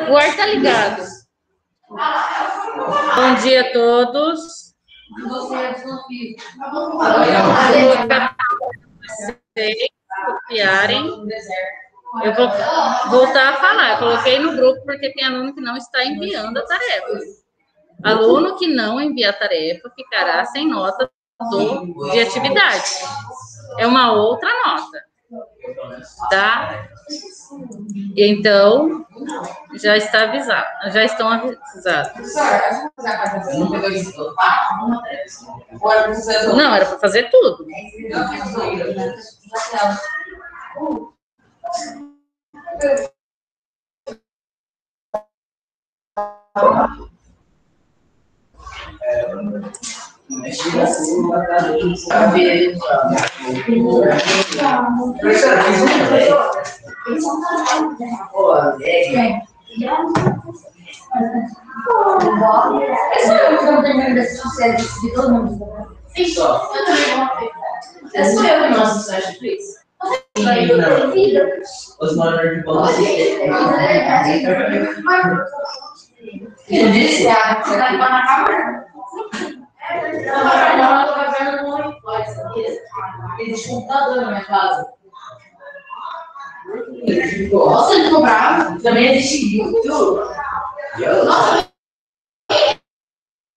O ar tá ligado. Bom dia a todos. Vocês copiarem. Eu vou voltar a falar. Eu coloquei no grupo porque tem aluno que não está enviando a tarefa. Aluno que não envia a tarefa ficará sem nota de atividade. É uma outra nota. Tá? Então, já está avisado. Já estão avisados. Não, era para fazer tudo. De todo mundo. Isso. É só eu que não assisto Netflix. Os moradores de bola. Ele disse? Você tá na câmera? Ele tinha um computador na minha casa. Nossa, ele comprava. Também existe YouTube. Nossa,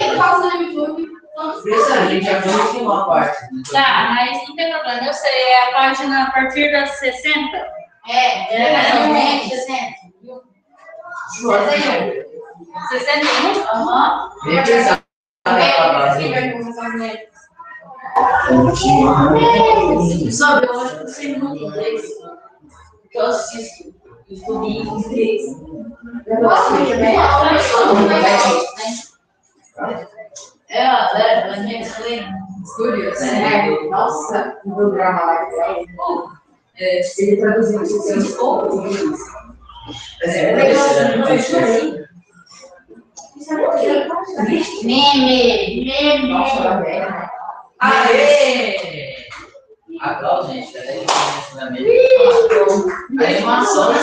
eu faço no YouTube. A gente já viu uma parte. Tá, mas não tem problema. Eu sei, é a página a partir das 60? É 60. 61? Aham. Sabe, eu acho que eu sei muito inglês. Porque eu assisto YouTube em inglês. Eu gosto de ver. Ela me explain. Studios. Nossa, um programa lá que ele traduziu os poucos. Meme. Aê! Agora, gente, a animação,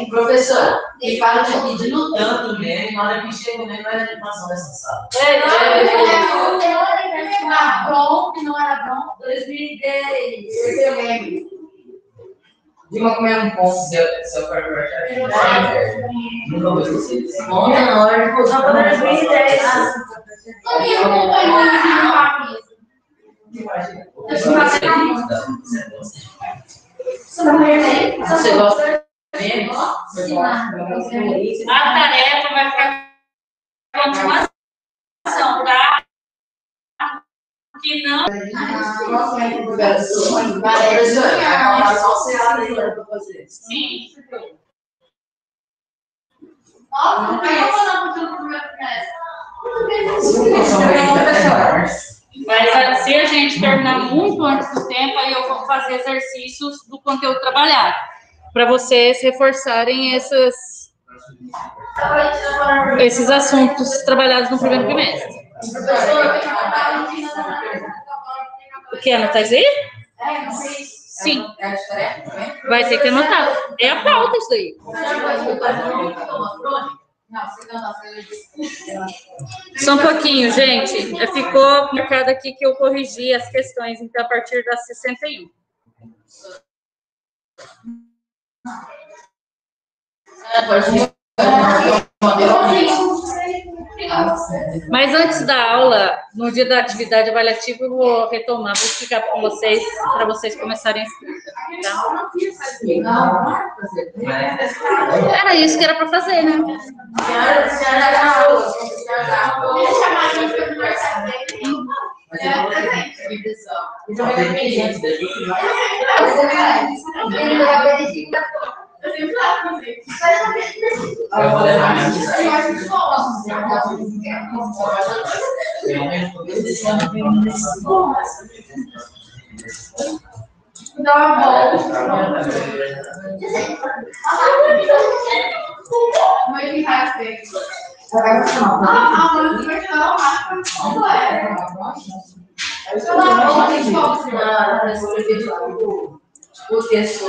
professor, e para de pedindo tanto meme, na hora que chega o meme, vai a animação dessa sala. Não era bom. 2010. Esse é o meme. Diga como é um ponto seu cartão. Nunca vou esquecer disso. Não, hora de Só para 2010. Você gosta de meme? A tarefa vai ficar com continuação, tá? Que não. Sim. Mas se a gente terminar muito antes do tempo, aí eu vou fazer exercícios do conteúdo trabalhado, para vocês reforçarem esses assuntos trabalhados no primeiro trimestre. O que, anotar isso aí? Sim. Vai ter que anotar. É a pauta isso aí. Só um pouquinho, gente. Ficou marcado aqui que eu corrigi as questões, então, a partir das 61. Mas antes da aula, no dia da atividade avaliativa, eu vou retomar, vou explicar para vocês começarem a estudar. Tá? Era isso que era para fazer, né? O texto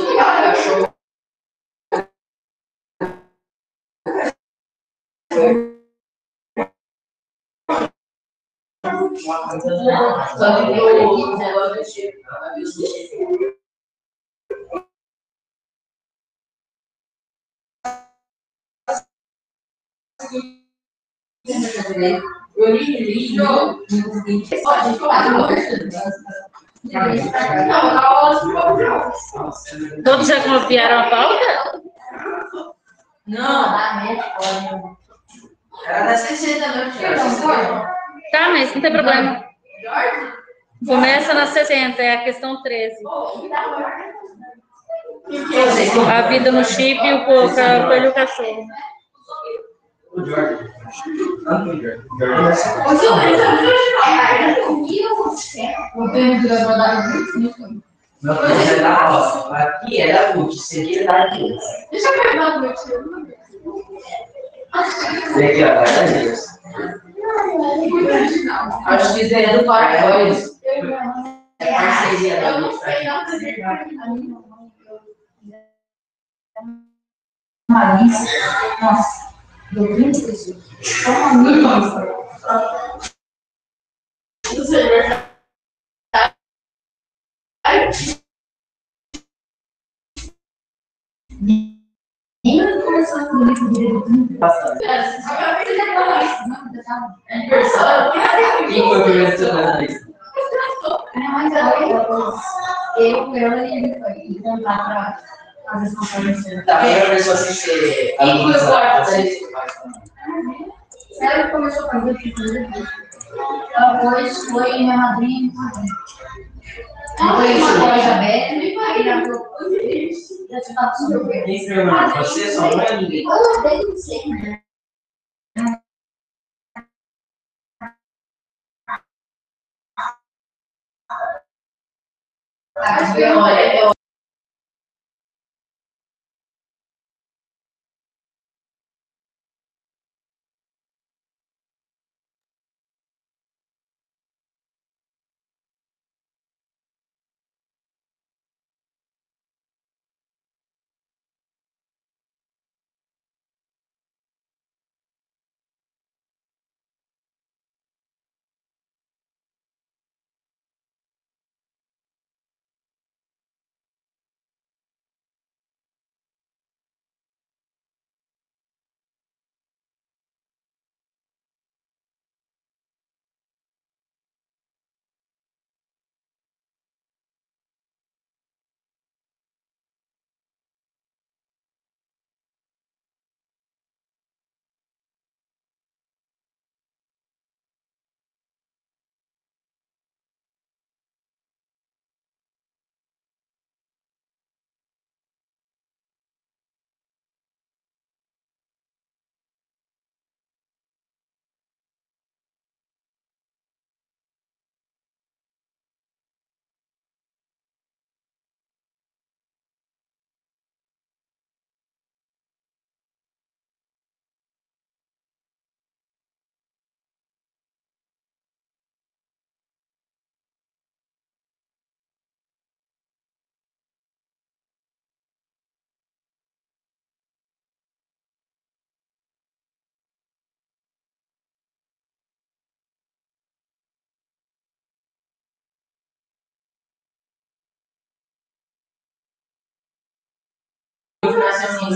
Só que o negócio do chip. Eu li. Todos já copiaram a pauta? Não. Era da 60 mesmo. Tá, mas não tem problema. Começa na 60, é a questão 13. A vida no chip e o coelho e o cachorro. O Jorge. Não, mas é da roça. Aqui é da CUT, isso aqui é da aqui. Deixa eu perguntar pro meu tio. E aqui, ó, vai da Deus. Acho que isso é do Parcóis. É parceria da Deus. Nossa, deu 20 pessoas. Só uma minha. Nem começou a comer direito. Bastante. Agora você já falou isso, não? Quem foi o primeiro jornalista? Mas eu, Leona e ele foi encontrar para fazer essa conferência. Tá, a primeira pessoa sem ser aluna da Ela começou a fazer o que depois foi minha madrinha e madrinha. Depois foi a Isabel e aí ela já estava super bem. Quem escreveu? Você, sua mãe ou ninguém? Eu não sei.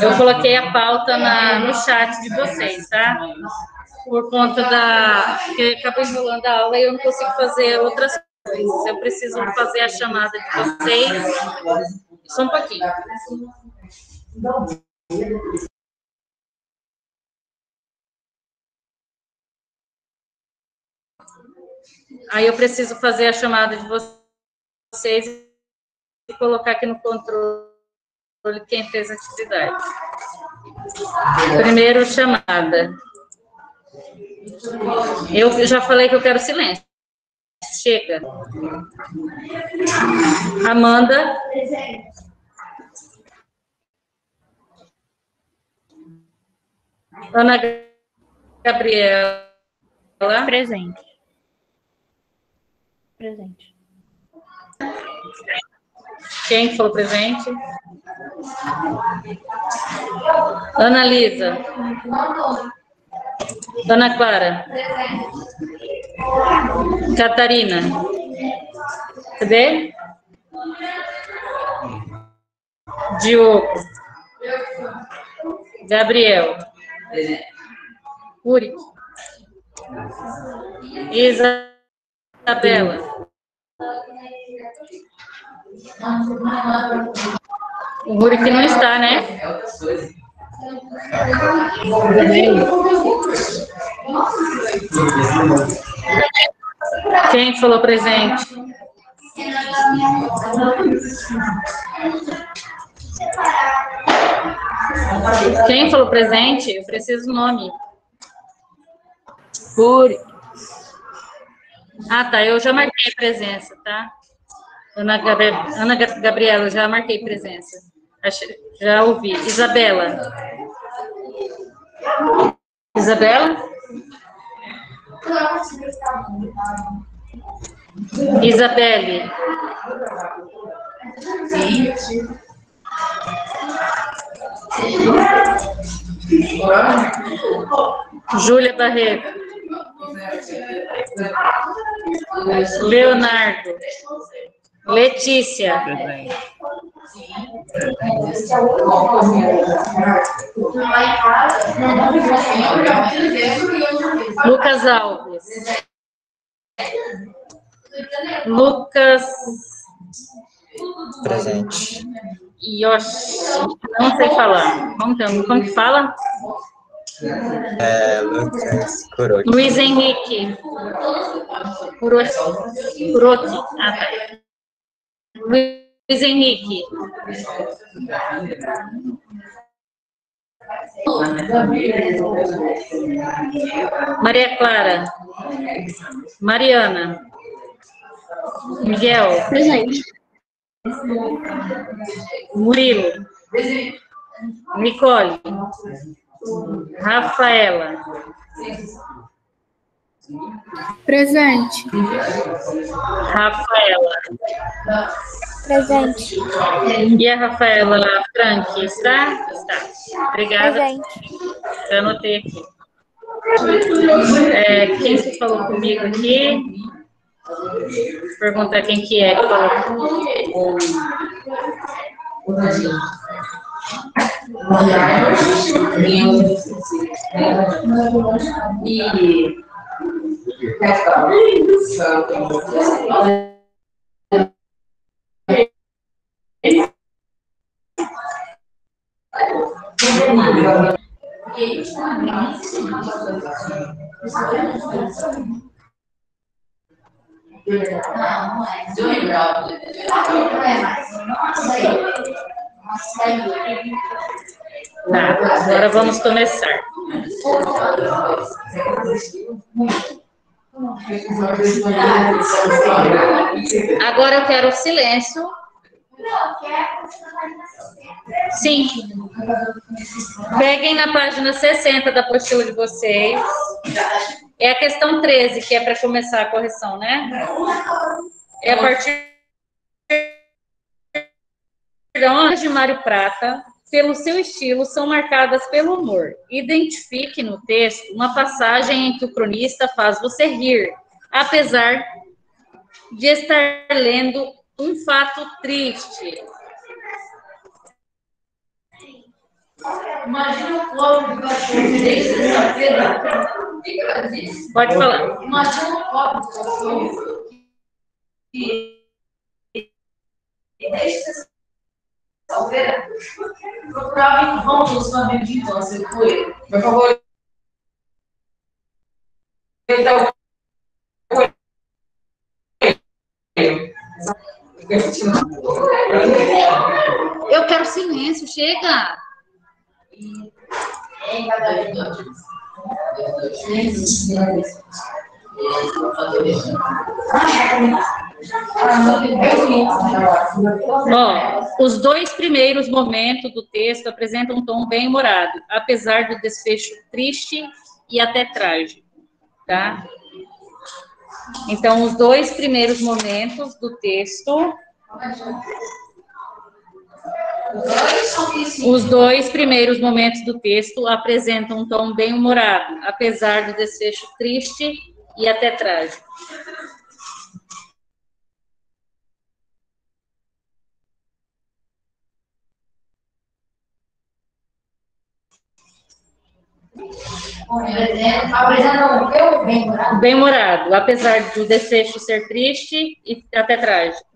Eu coloquei a pauta no chat de vocês, tá? Por conta que acabou enrolando a aula e eu não consigo fazer outras coisas. Eu preciso fazer a chamada de vocês. Só um pouquinho. Aí eu preciso fazer a chamada de vocês e colocar aqui no controle quem fez a atividade. Primeiro, chamada. Eu já falei que eu quero silêncio. Chega. Amanda. Ana Gabriela. Presente. Presente. Quem falou presente? Ana Lisa. Dona Clara. Catarina. Cadê? Diogo. Gabriel. Uri. Isabela. O Uri que não está, né? Quem falou presente? Quem falou presente? Eu preciso do nome. Uri. Ah, tá. Eu já marquei presença, tá? Ana Gabriela, eu já marquei presença. Já ouvi. Isabela. Isabela? Isabelle. Júlia Barreto. Leonardo. Letícia. Lucas Alves. Lucas. Presente. Yoshi. Não sei falar. Como que fala? Lucas Corotti. Luiz Henrique. Curotti. Ah, tá. Luiz Henrique. Maria Clara. Mariana. Miguel. Presente. Murilo. Nicole. Rafaela. Presente. Rafaela. Presente. E a Rafaela Frank está? Está. Obrigada. Presente. Eu anotei aqui. Quem que falou comigo aqui? Perguntar quem que é que falou comigo. Tá, agora vamos começar. Agora eu quero silêncio. Sim. Peguem na página 60 da apostila de vocês. É a questão 13, que é para começar a correção, né? É a partir de Mário Prata, pelo seu estilo, são marcadas pelo humor. Identifique no texto uma passagem em que o cronista faz você rir, apesar de estar lendo um fato triste. Imagina o copo de cachorro desde sexta-feira. Pode falar. Imagina o copo de cachorro que desde sexta-feira procurava encontros com a minha infância. Foi. Por favor. Então. Eu quero silêncio, chega! Ó, os dois primeiros momentos do texto apresentam um tom bem humorado, apesar do desfecho triste e até trágico, tá? Então, os dois primeiros momentos do texto Os dois primeiros momentos do texto apresentam um tom bem-humorado, apesar do desfecho triste e até trágico. Apresenta o que? Bem-humorado? Bem-humorado, apesar do desfecho ser triste e até trágico.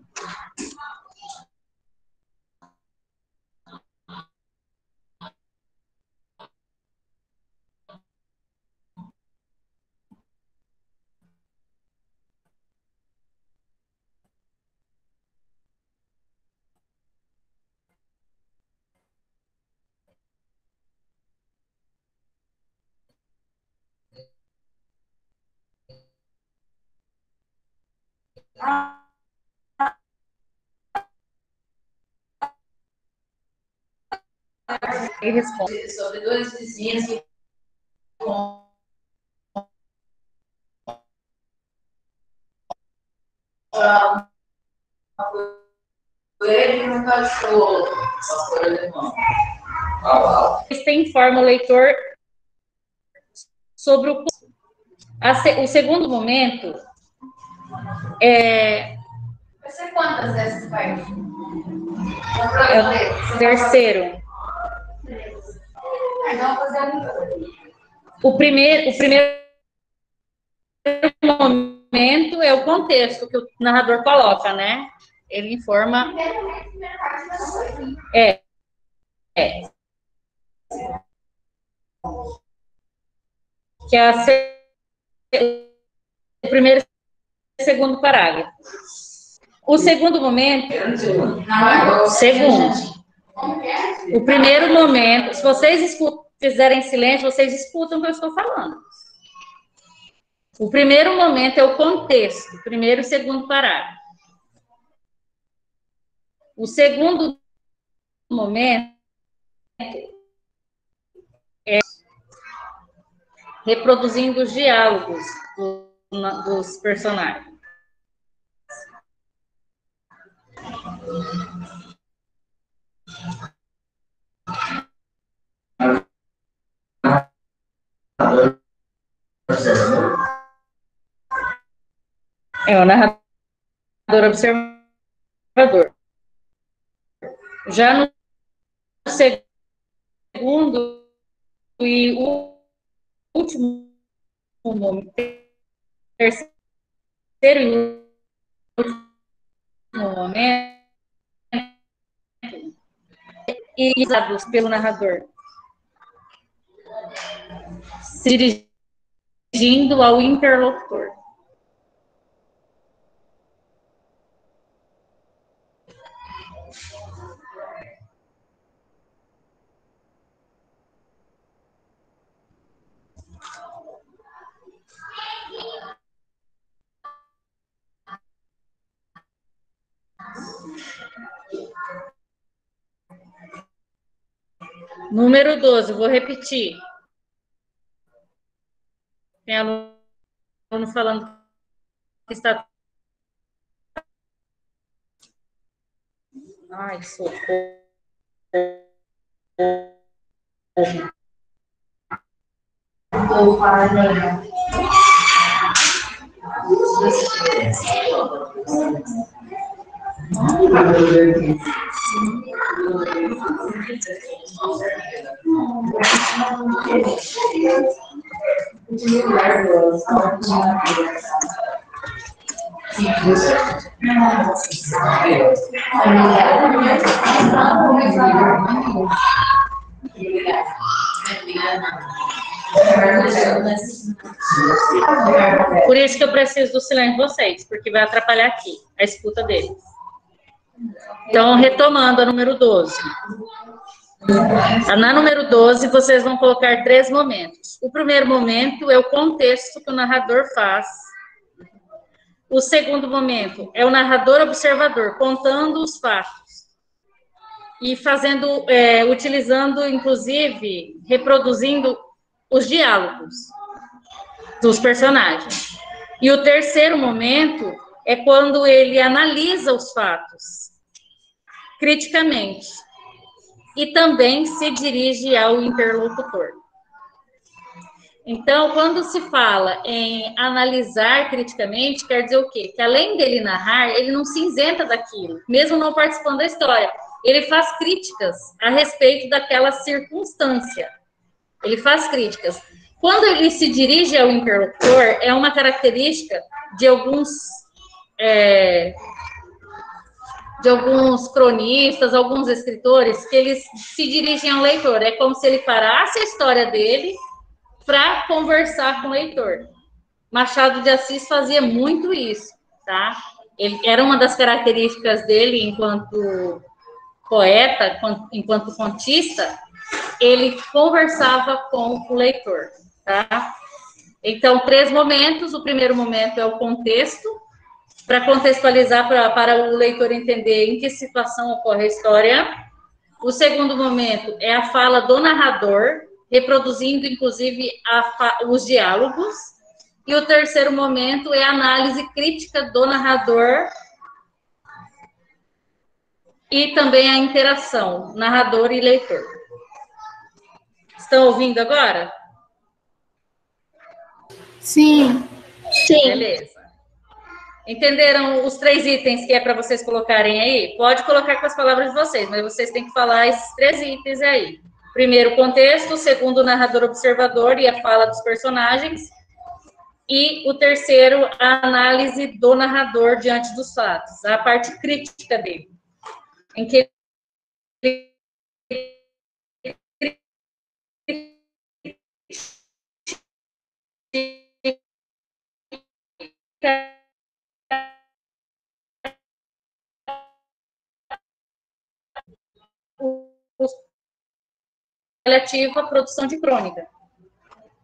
Ele responde. Sobre dois vizinhos que ele no cachorro. Pastor alemão. Você informa o leitor sobre o segundo momento é Vai ser quantas dessas partes? o terceiro. Então, fazer O primeiro momento é o contexto que o narrador coloca, né? Ele informa. Que é o primeiro e segundo parágrafo. O segundo momento. Segundo. O primeiro momento, se vocês fizerem silêncio, vocês escutam o que eu estou falando. O primeiro momento é o contexto, primeiro e segundo parágrafo. O segundo momento é reproduzindo os diálogos dos personagens. É o narrador observador. Já no segundo e último momento, terceiro e último momento, irizados pelo narrador, se dirigindo ao interlocutor. Número 12, vou repetir. Tem aluno falando que está... Ai, socorro. Vou parar de Por isso que eu preciso do silêncio de vocês, porque vai atrapalhar aqui a escuta deles. Então, retomando a número 12. Na número 12, vocês vão colocar 3 momentos. O primeiro momento é o contexto que o narrador faz. O segundo momento é o narrador observador, contando os fatos. E fazendo, utilizando, inclusive, reproduzindo os diálogos dos personagens. E o terceiro momento é quando ele analisa os fatos criticamente e também se dirige ao interlocutor. Então, quando se fala em analisar criticamente, quer dizer o quê? Que além dele narrar, ele não se isenta daquilo, mesmo não participando da história. Ele faz críticas a respeito daquela circunstância. Ele faz críticas. Quando ele se dirige ao interlocutor, é uma característica de alguns cronistas, alguns escritores, que eles se dirigem ao leitor. É como se ele parasse a história dele para conversar com o leitor. Machado de Assis fazia muito isso, tá? Ele era uma das características dele enquanto poeta, enquanto contista, ele conversava com o leitor, tá? Então, 3 momentos. O primeiro momento é o contexto, para contextualizar, para o leitor entender em que situação ocorre a história. O segundo momento é a fala do narrador, reproduzindo, inclusive, os diálogos. E o terceiro momento é a análise crítica do narrador e também a interação, narrador e leitor. Estão ouvindo agora? Sim. Sim. Beleza. Entenderam os 3 itens que é para vocês colocarem aí? Pode colocar com as palavras de vocês, mas vocês têm que falar esses 3 itens aí. Primeiro, contexto. Segundo, o narrador observador e a fala dos personagens. E o terceiro, a análise do narrador diante dos fatos, a parte crítica dele. Em que relativo à produção de crônica.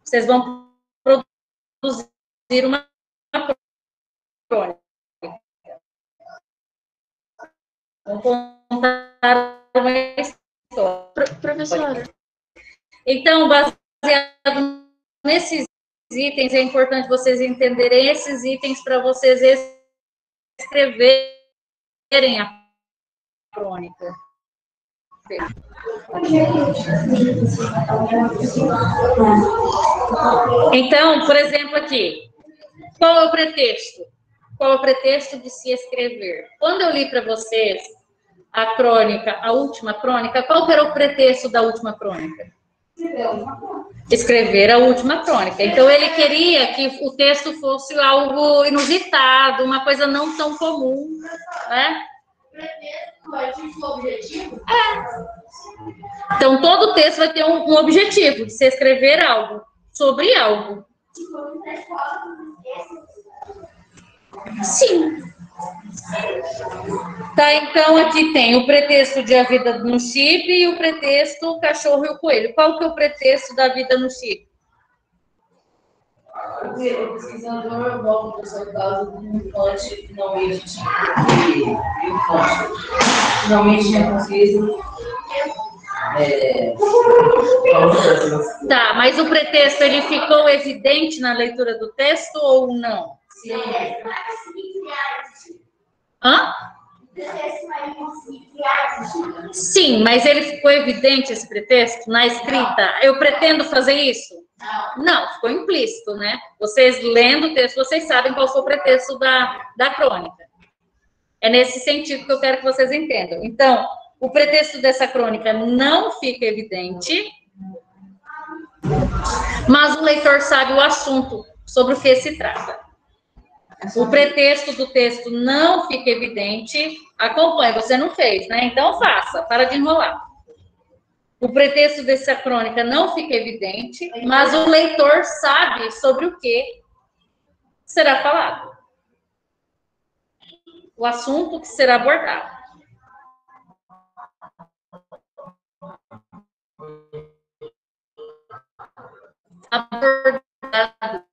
Vocês vão produzir uma crônica. Vão contar uma história. Professora. Então, baseado nesses itens, é importante vocês entenderem esses itens para vocês escreverem a crônica. Então, por exemplo, aqui, qual é o pretexto? Qual é o pretexto de se escrever? Quando eu li para vocês a crônica, a última crônica, qual que era o pretexto da última crônica? Escrever a última crônica. Então, ele queria que o texto fosse algo inusitado, uma coisa não tão comum, né? Então, todo texto vai ter um objetivo, de se escrever algo, sobre algo. Sim. Tá, então aqui tem o pretexto de A Vida no Chip e o pretexto O Cachorro e o Coelho. Qual que é o pretexto da vida no Chip? O pesquisador volta para sua causa do infante finalmente tinha conseguido. Tá, mas o pretexto ele ficou evidente na leitura do texto ou não? Sim. Hã? Sim, mas ele ficou evidente esse pretexto na escrita? Eu pretendo fazer isso? Não, ficou implícito, né? Vocês lendo o texto, vocês sabem qual foi o pretexto da crônica. É nesse sentido que eu quero que vocês entendam. Então, o pretexto dessa crônica não fica evidente, mas o leitor sabe o assunto sobre o que se trata. O pretexto do texto não fica evidente. Acompanhe, você não fez, né? Então faça, para de enrolar. O pretexto dessa crônica não fica evidente, mas o leitor sabe sobre o que será falado. O assunto que será abordado. Abordado.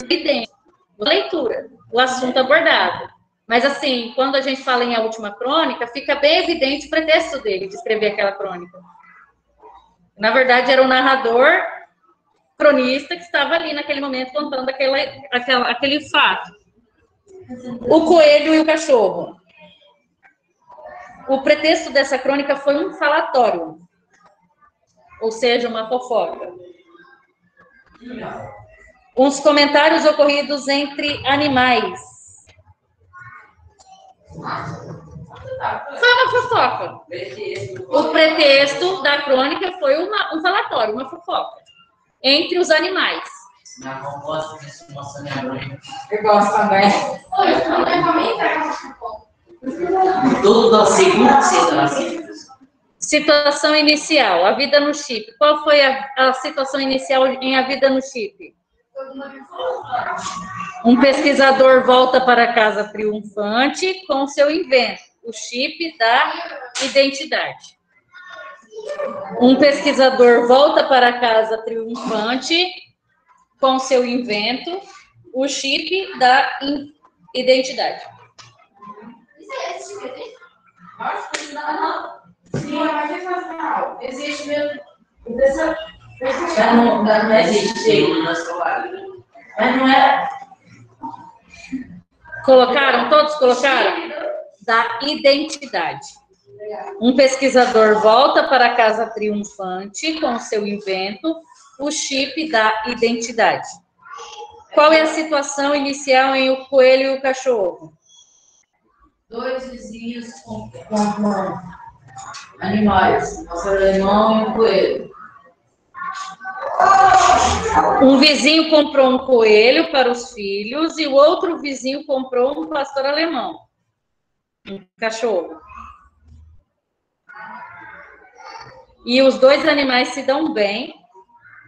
Evidente. Leitura, o assunto abordado. Mas, assim, quando a gente fala em A Última Crônica, fica bem evidente o pretexto dele de escrever aquela crônica. Na verdade, era o narrador cronista que estava ali naquele momento contando aquele fato. O coelho e o cachorro. O pretexto dessa crônica foi um falatório, ou seja, uma fofoca. Uns comentários ocorridos entre animais. Foi uma fofoca. O pretexto da crônica foi um falatório, uma fofoca, entre os animais. Na composta desse moça minha mãe. Eu gosto também. Tudo da segunda situação. Situação inicial, a vida no chip. Qual foi a situação inicial em A Vida no Chip? Um pesquisador volta para casa triunfante com seu invento, o chip da identidade. Um pesquisador volta para casa triunfante com seu invento, o chip da identidade. Sim, mas é fácil. Existe mesmo. Não existe no nosso trabalho. Mas não é. Colocaram? Todos colocaram? Da identidade. Um pesquisador volta para casa triunfante com seu invento, o chip da identidade. Qual é a situação inicial em O Coelho e o Cachorro? Dois vizinhos compram animais, o pastor alemão e o coelho. Um vizinho comprou um coelho para os filhos e o outro vizinho comprou um pastor alemão, um cachorro. E os dois animais se dão bem,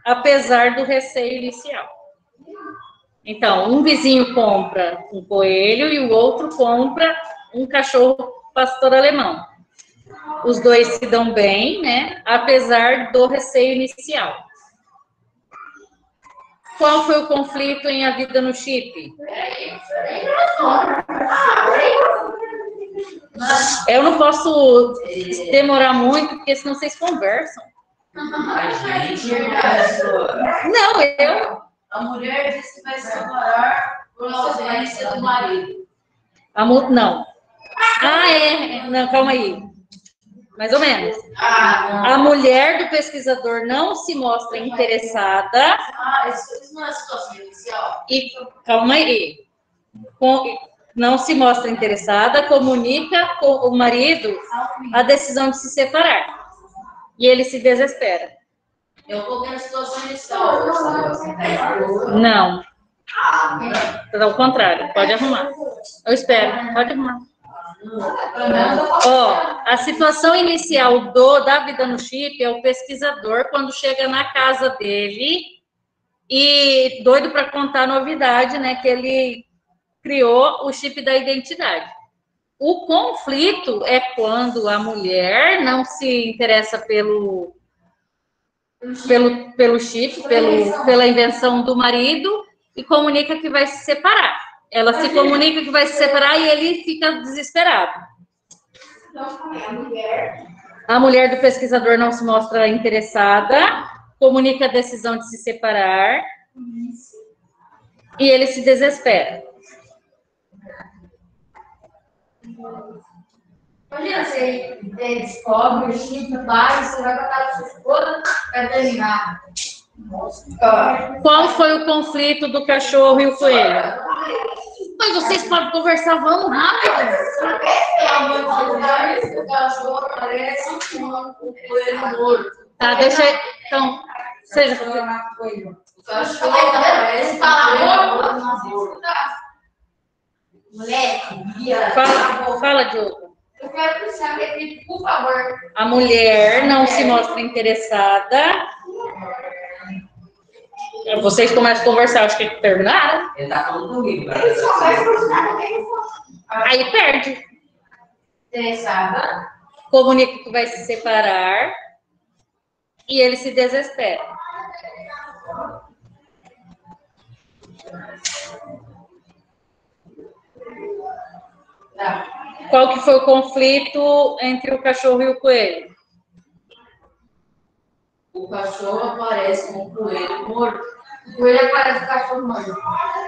apesar do receio inicial. Então, um vizinho compra um coelho e o outro compra um cachorro pastor alemão. Os dois se dão bem, né? Apesar do receio inicial. Qual foi o conflito em A Vida no Chip? Eu não posso demorar muito, porque senão vocês conversam. A gente Não, eu. A mulher disse que vai se separar por ausência do marido. Não. Não, calma aí. Mais ou menos. A mulher do pesquisador não se mostra interessada. Isso não é a situação inicial. E, calma aí. Não se mostra interessada, comunica com o marido a decisão de se separar. E ele se desespera. Eu coloquei na situação inicial. Não. Ao contrário, pode arrumar. Eu espero, pode arrumar. A situação inicial da Vida no Chip é o pesquisador quando chega na casa dele e doido para contar a novidade, né, que ele criou o chip da identidade. O conflito é quando a mulher não se interessa pelo chip, pela invenção do marido e comunica que vai se separar. Ela se comunica que vai se separar e ele fica desesperado. A mulher do pesquisador não se mostra interessada, comunica a decisão de se separar e ele se desespera. Imagina, você descobre o chip, vai, você vai botar a sua esposa para terminar. Qual foi o conflito do cachorro e o coelho? Mas vocês podem conversar, vamos rápido. Tá, deixa eu... Então, seja... Fala, Diogo. Eu quero saber, por favor. A mulher não se mostra interessada. Vocês começam a conversar, acho que terminaram. Ele tá falando comigo. Aí perde. Interessada. Comunica que vai se separar. E ele se desespera. Qual que foi o conflito entre o cachorro e o coelho? O cachorro aparece com o coelho morto. O coelho aparece com o cachorro morto.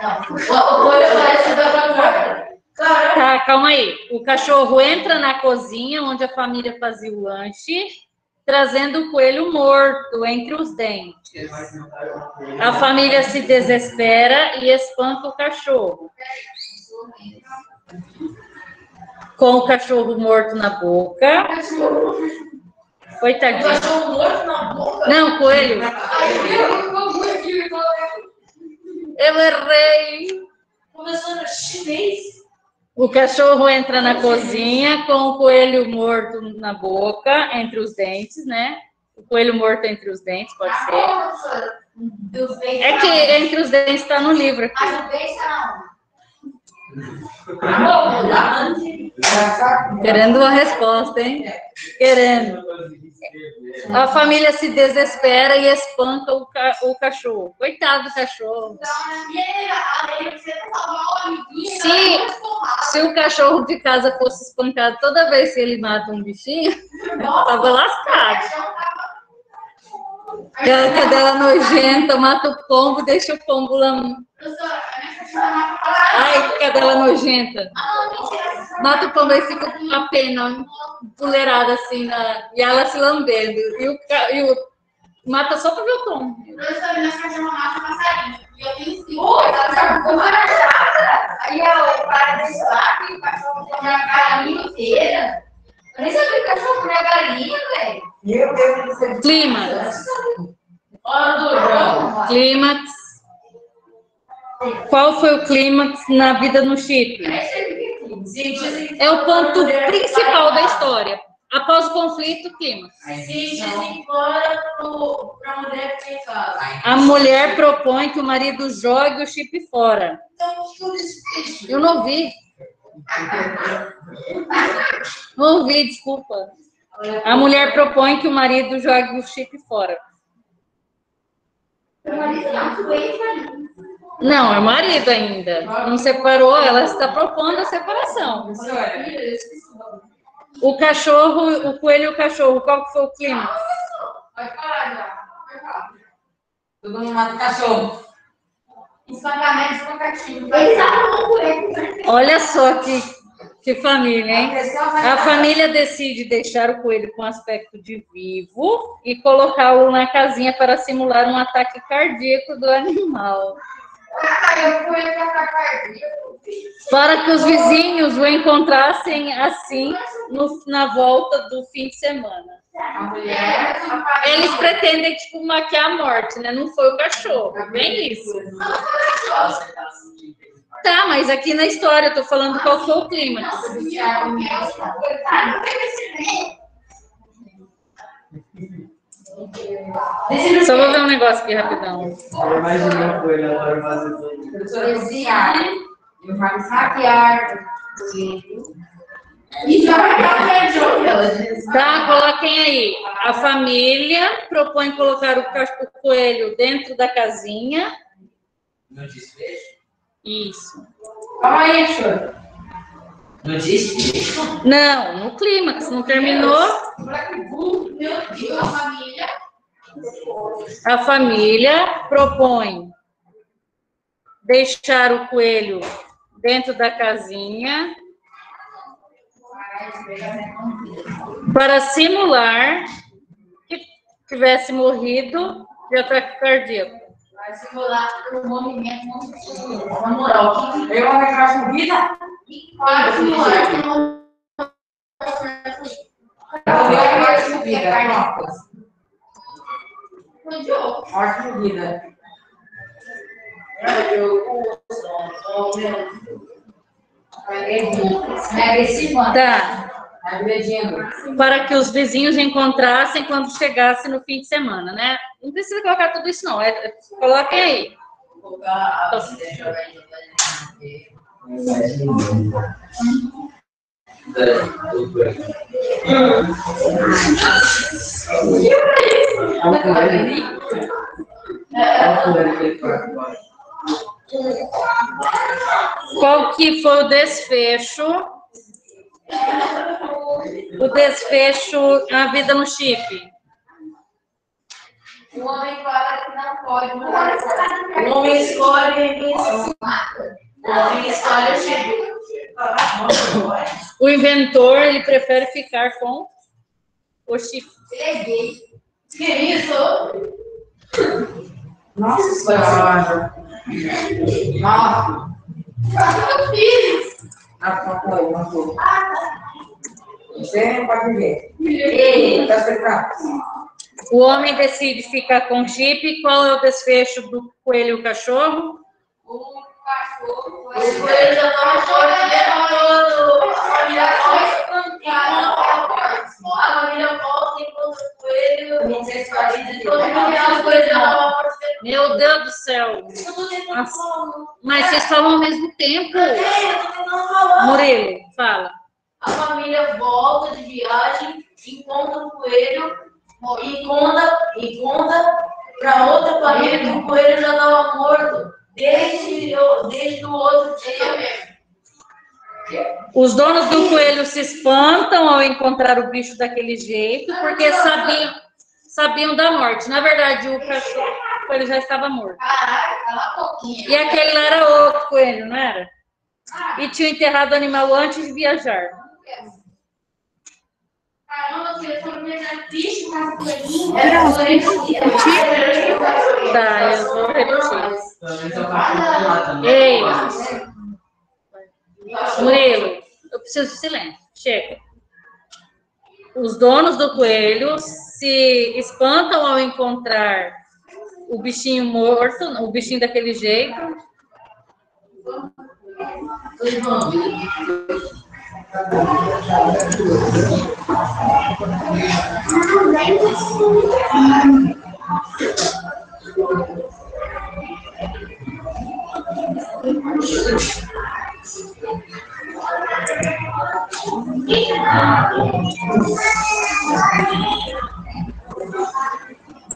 Não, o coelho aparece com o cachorro morto. Tá, calma aí. O cachorro entra na cozinha onde a família fazia o lanche, trazendo o coelho morto entre os dentes. A família se desespera e espanta o cachorro. Com o cachorro morto na boca. Coitadinho. O cachorro morto na boca? Não, coelho. Eu errei. Começou no chinês. O cachorro entra na cozinha com o coelho morto na boca, entre os dentes, né? O coelho morto entre os dentes, pode ser. É que entre os dentes está no livro aqui. Querendo uma resposta, hein? Querendo. A família se desespera e espanta o cachorro. Coitado do cachorro. Se o cachorro de casa fosse espancado toda vez que ele mata um bichinho, estava lascado. Aquela cadela nojenta, mata o pombo, deixa o pombo lá. Ai, cadela nojenta. Mata o pombo e fica com uma pena empoleirada assim, e ela se lambendo. E o mata só pra ver o pombo. Aí o cara desse lá, que o cachorro come a galinha inteira. Eu nem sabia que o cachorro come a galinha, velho. Meu Deus do céu. Clímax. Hora do jogo. Clímax. Qual foi o clímax na vida no Chipre? É o ponto principal da história. Após o conflito, clímax. A mulher propõe que o marido jogue o chip fora. Eu não ouvi. Não ouvi, desculpa. A mulher propõe que o marido jogue o chip fora. Não, é o marido ainda. Não separou, ela está propondo a separação. O cachorro, o coelho e o cachorro, qual que foi o clima? Vai parar já. Todo mundo mata o cachorro. Espancamento, espancativo. Olha só que família, hein? A família decide deixar o coelho com aspecto de vivo e colocá-lo na casinha para simular um ataque cardíaco do animal. Para que os vizinhos o encontrassem assim na volta do fim de semana. Eles pretendem, tipo, maquiar a morte, né? Não foi o cachorro, bem isso. Tá, mas aqui na história eu tô falando qual foi o clima. Só vou ver um negócio aqui rapidão. Eu imaginei o coelho agora fazendo Desenhar e hackear. E já vai estar. Tá, coloquem aí. A família propõe colocar o coelho dentro da casinha. No desfecho? Isso. Calma aí, senhor. No desfecho? Não, no clímax, não terminou. Meu Deus, a família. A família propõe deixar o coelho dentro da casinha para simular que tivesse morrido de ataque cardíaco. Vai simular o movimento. Na moral, Eu vou arrancar a vida? vai simular. Morte de vida. Tá. Para que os vizinhos encontrassem quando chegasse no fim de semana, né? Não precisa colocar tudo isso, não. Coloquem aí. Qual que foi o desfecho O desfecho, a vida no chip. O homem fala que não pode mudar. O homem escolhe isso. O homem escolhe o chip. O inventor, ele prefere ficar com o chip. Ele é gay. Que isso? Nossa senhora. Nossa. Eu fiz. Matou. Você pode ver. Ei, tá secando. O homem decide ficar com o chip. Qual é o desfecho do coelho e o cachorro? O cachorro. O coelho já tava chorando. A família volta encontra o coelho. Não sei se vai dizer. Meu Deus do céu. Mas vocês falam ao mesmo tempo. Murilo, fala. A família volta de viagem, encontra o coelho e conta para outra família que o coelho já estava morto desde o outro dia. Os donos do coelho se espantam ao encontrar o bicho daquele jeito, porque sabiam da morte. Na verdade, o coelho já estava morto. Caraca, cala a boquinha. E aquele lá era outro coelho, não era? E tinha enterrado o animal antes de viajar. Caramba, você foi viajar triste com a coelhinha. Tá, eu vou repetir. Também só lá também. Ei, Murilo, eu preciso de silêncio. Chega. Os donos do coelho se espantam ao encontrar o bichinho morto, o bichinho daquele jeito.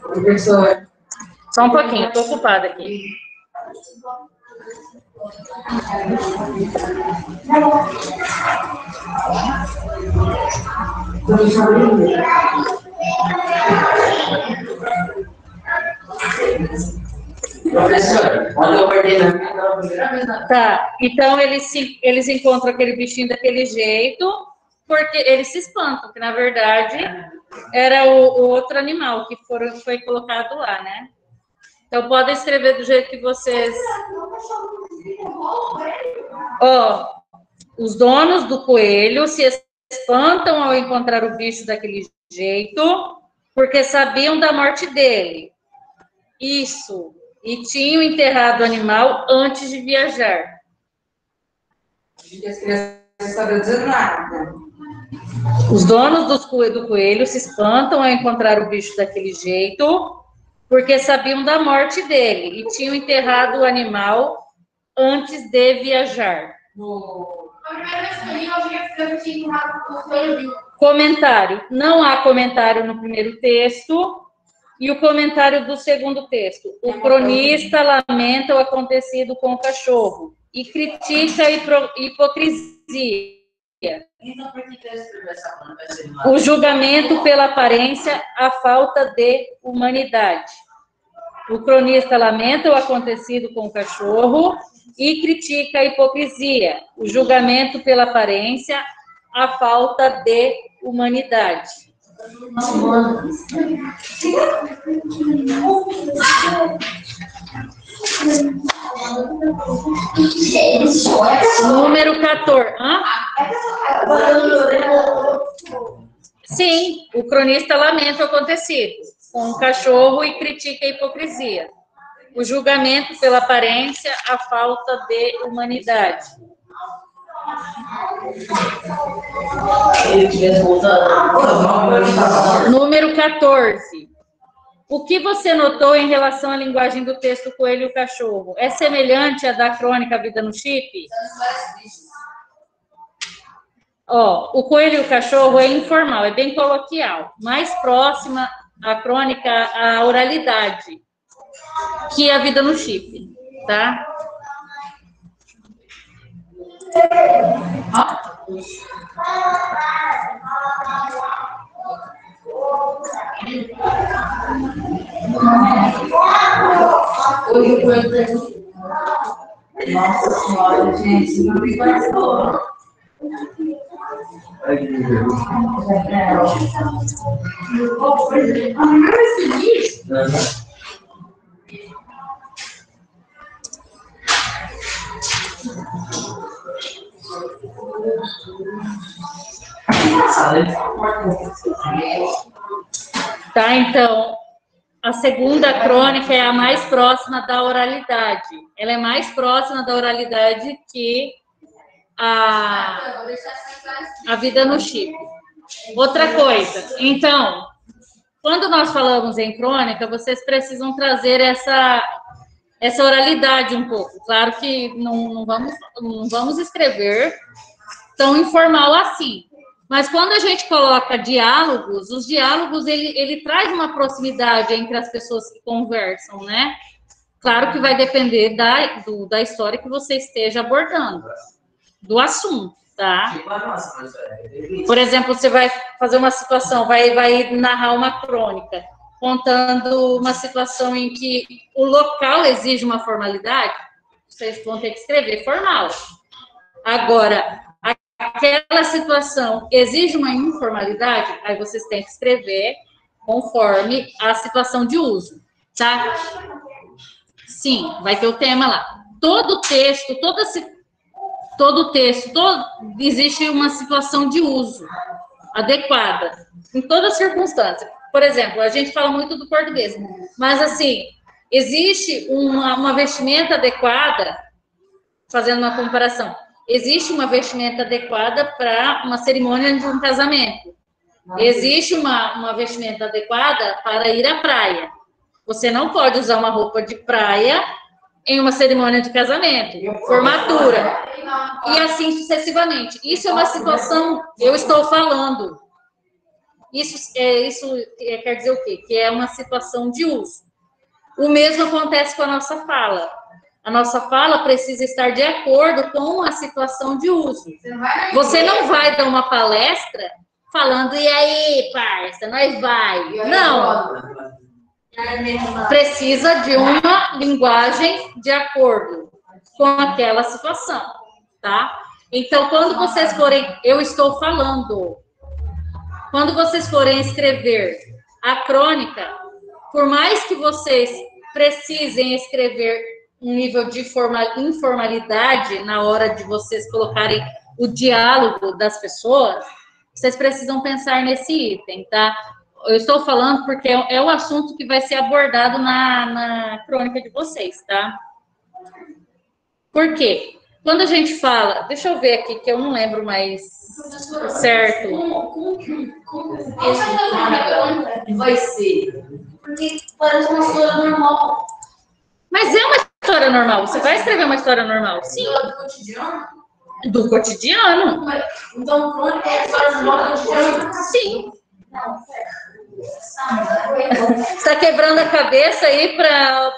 Professor. Só um pouquinho, estou ocupada aqui. Professor, quando eu perdi na primeira vez na Tá, então eles encontram aquele bichinho daquele jeito, porque eles se espantam, que na verdade era o outro animal que foi colocado lá, né? Então podem escrever do jeito que vocês. Ó, os donos do coelho se espantam ao encontrar o bicho daquele jeito, porque sabiam da morte dele. Isso. E tinham enterrado o animal antes de viajar. as crianças não estavam dizendo nada. Os donos do coelho se espantam ao encontrar o bicho daquele jeito, porque sabiam da morte dele e tinham enterrado o animal antes de viajar. Comentário. Não há comentário no primeiro texto e o comentário do segundo texto. O cronista lamenta o acontecido com o cachorro e critica a hipocrisia. Então, por que eu escrevi essa planta? O julgamento pela aparência, a falta de humanidade. O cronista lamenta o acontecido com o cachorro e critica a hipocrisia. O julgamento pela aparência, a falta de humanidade. Número 14. Hã? Sim, o cronista lamenta o acontecido com o cachorro e critica a hipocrisia. O julgamento pela aparência, a falta de humanidade. Número 14. O que você notou em relação à linguagem do texto Coelho e o Cachorro? É semelhante à da crônica Vida no Chip? Ó, o Coelho e o Cachorro é informal, é bem coloquial, mais próxima à crônica, à oralidade, que a Vida no Chip, tá? Nossa senhora, gente, não me passou. Tá, então, a segunda crônica é a mais próxima da oralidade. Ela é mais próxima da oralidade que a vida no chip. Outra coisa, então, quando nós falamos em crônica, vocês precisam trazer essa oralidade um pouco. Claro que não vamos escrever tão informal assim. Mas quando a gente coloca diálogos, os diálogos, ele traz uma proximidade entre as pessoas que conversam, né? Claro que vai depender da história que você esteja abordando, do assunto, tá? Por exemplo, você vai fazer uma situação, vai narrar uma crônica, contando uma situação em que o local exige uma formalidade, vocês vão ter que escrever formal. Agora, aquela situação exige uma informalidade, aí vocês têm que escrever conforme a situação de uso, tá? Sim, vai ter o tema lá. Todo texto, existe uma situação de uso adequada, em toda circunstância. Por exemplo, a gente fala muito do português, mas assim, existe uma vestimenta adequada, fazendo uma comparação, existe uma vestimenta adequada para uma cerimônia de um casamento. Existe uma vestimenta adequada para ir à praia. Você não pode usar uma roupa de praia em uma cerimônia de casamento, formatura, e assim sucessivamente. Isso é uma situação, eu estou falando. Isso quer dizer o quê? Que é uma situação de uso. O mesmo acontece com a nossa fala. A nossa fala precisa estar de acordo com a situação de uso. Você não vai dar uma palestra falando, e aí, parça, nós vai. Não. Precisa de uma linguagem de acordo com aquela situação, tá? Então, quando vocês forem, eu estou falando, quando vocês forem escrever a crônica, por mais que vocês precisem escrever um nível de informalidade na hora de vocês colocarem o diálogo das pessoas, vocês precisam pensar nesse item, tá? Eu estou falando porque é o assunto que vai ser abordado na crônica de vocês, tá? Por quê? Quando a gente fala... Deixa eu ver aqui, que eu não lembro mais certo. Como vai ser? Porque parece uma história normal. Mas é uma história normal. Você vai escrever uma história normal? Sim. Do cotidiano? Do cotidiano. Então, crônica é história normal do cotidiano? Sim. Você está quebrando a cabeça aí para...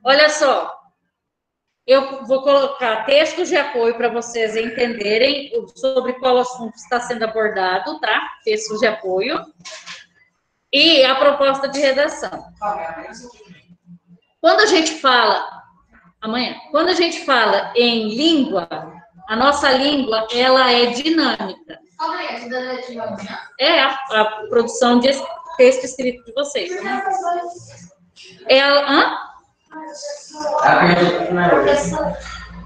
Olha só. Eu vou colocar textos de apoio para vocês entenderem sobre qual assunto está sendo abordado, tá? Textos de apoio. E a proposta de redação. Quando a gente fala... Amanhã. Quando a gente fala em língua, a nossa língua, ela é dinâmica. É a produção de texto escrito de vocês, né?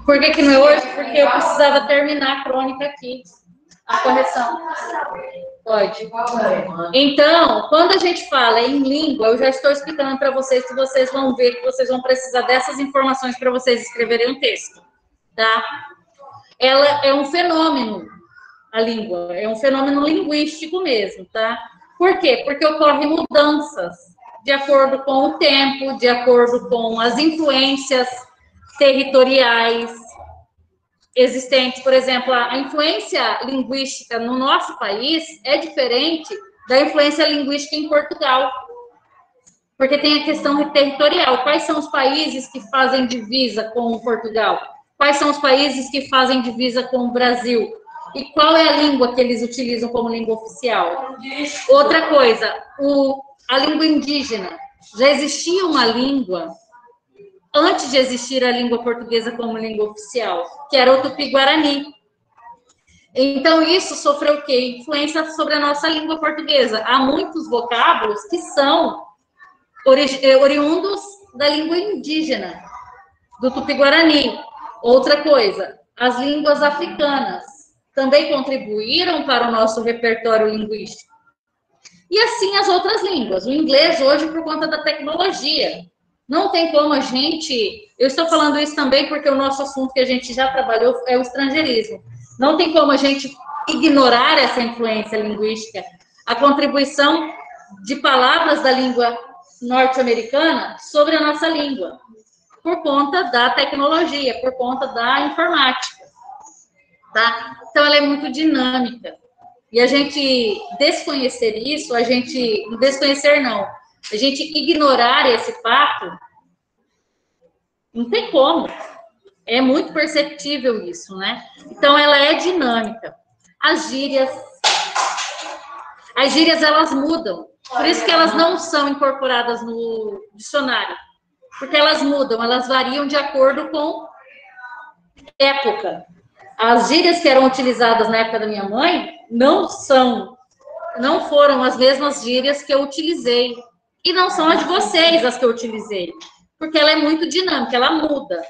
Por que não é hoje? Porque eu precisava terminar a crônica aqui. A correção. Pode. Então, quando a gente fala em língua, eu já estou explicando para vocês que vocês vão ver que vocês vão precisar dessas informações para vocês escreverem um texto, tá? Ela é um fenômeno, a língua, é um fenômeno linguístico mesmo, tá? Por quê? Porque ocorrem mudanças de acordo com o tempo, de acordo com as influências territoriais existentes. Por exemplo, a influência linguística no nosso país é diferente da influência linguística em Portugal, porque tem a questão territorial. Quais são os países que fazem divisa com Portugal? Quais são os países que fazem divisa com o Brasil? E qual é a língua que eles utilizam como língua oficial? Outra coisa, a língua indígena. Já existia uma língua antes de existir a língua portuguesa como língua oficial, que era o Tupi-Guarani. Então, isso sofreu o quê? Influência sobre a nossa língua portuguesa. Há muitos vocábulos que são oriundos da língua indígena, do Tupi-Guarani. Outra coisa, as línguas africanas também contribuíram para o nosso repertório linguístico. E assim as outras línguas. O inglês hoje, por conta da tecnologia. Não tem como a gente... Eu estou falando isso também porque o nosso assunto que a gente já trabalhou é o estrangeirismo. Não tem como a gente ignorar essa influência linguística. A contribuição de palavras da língua norte-americana sobre a nossa língua. Por conta da tecnologia, por conta da informática. Tá? Então, ela é muito dinâmica. E a gente desconhecer isso, a gente ignorar esse fato, não tem como. É muito perceptível isso, né? Então, ela é dinâmica. As gírias, elas mudam. Por isso que elas não são incorporadas no dicionário. Porque elas mudam, elas variam de acordo com época. As gírias que eram utilizadas na época da minha mãe não foram as mesmas gírias que eu utilizei. E não são as de vocês as que eu utilizei. Porque ela é muito dinâmica, ela muda.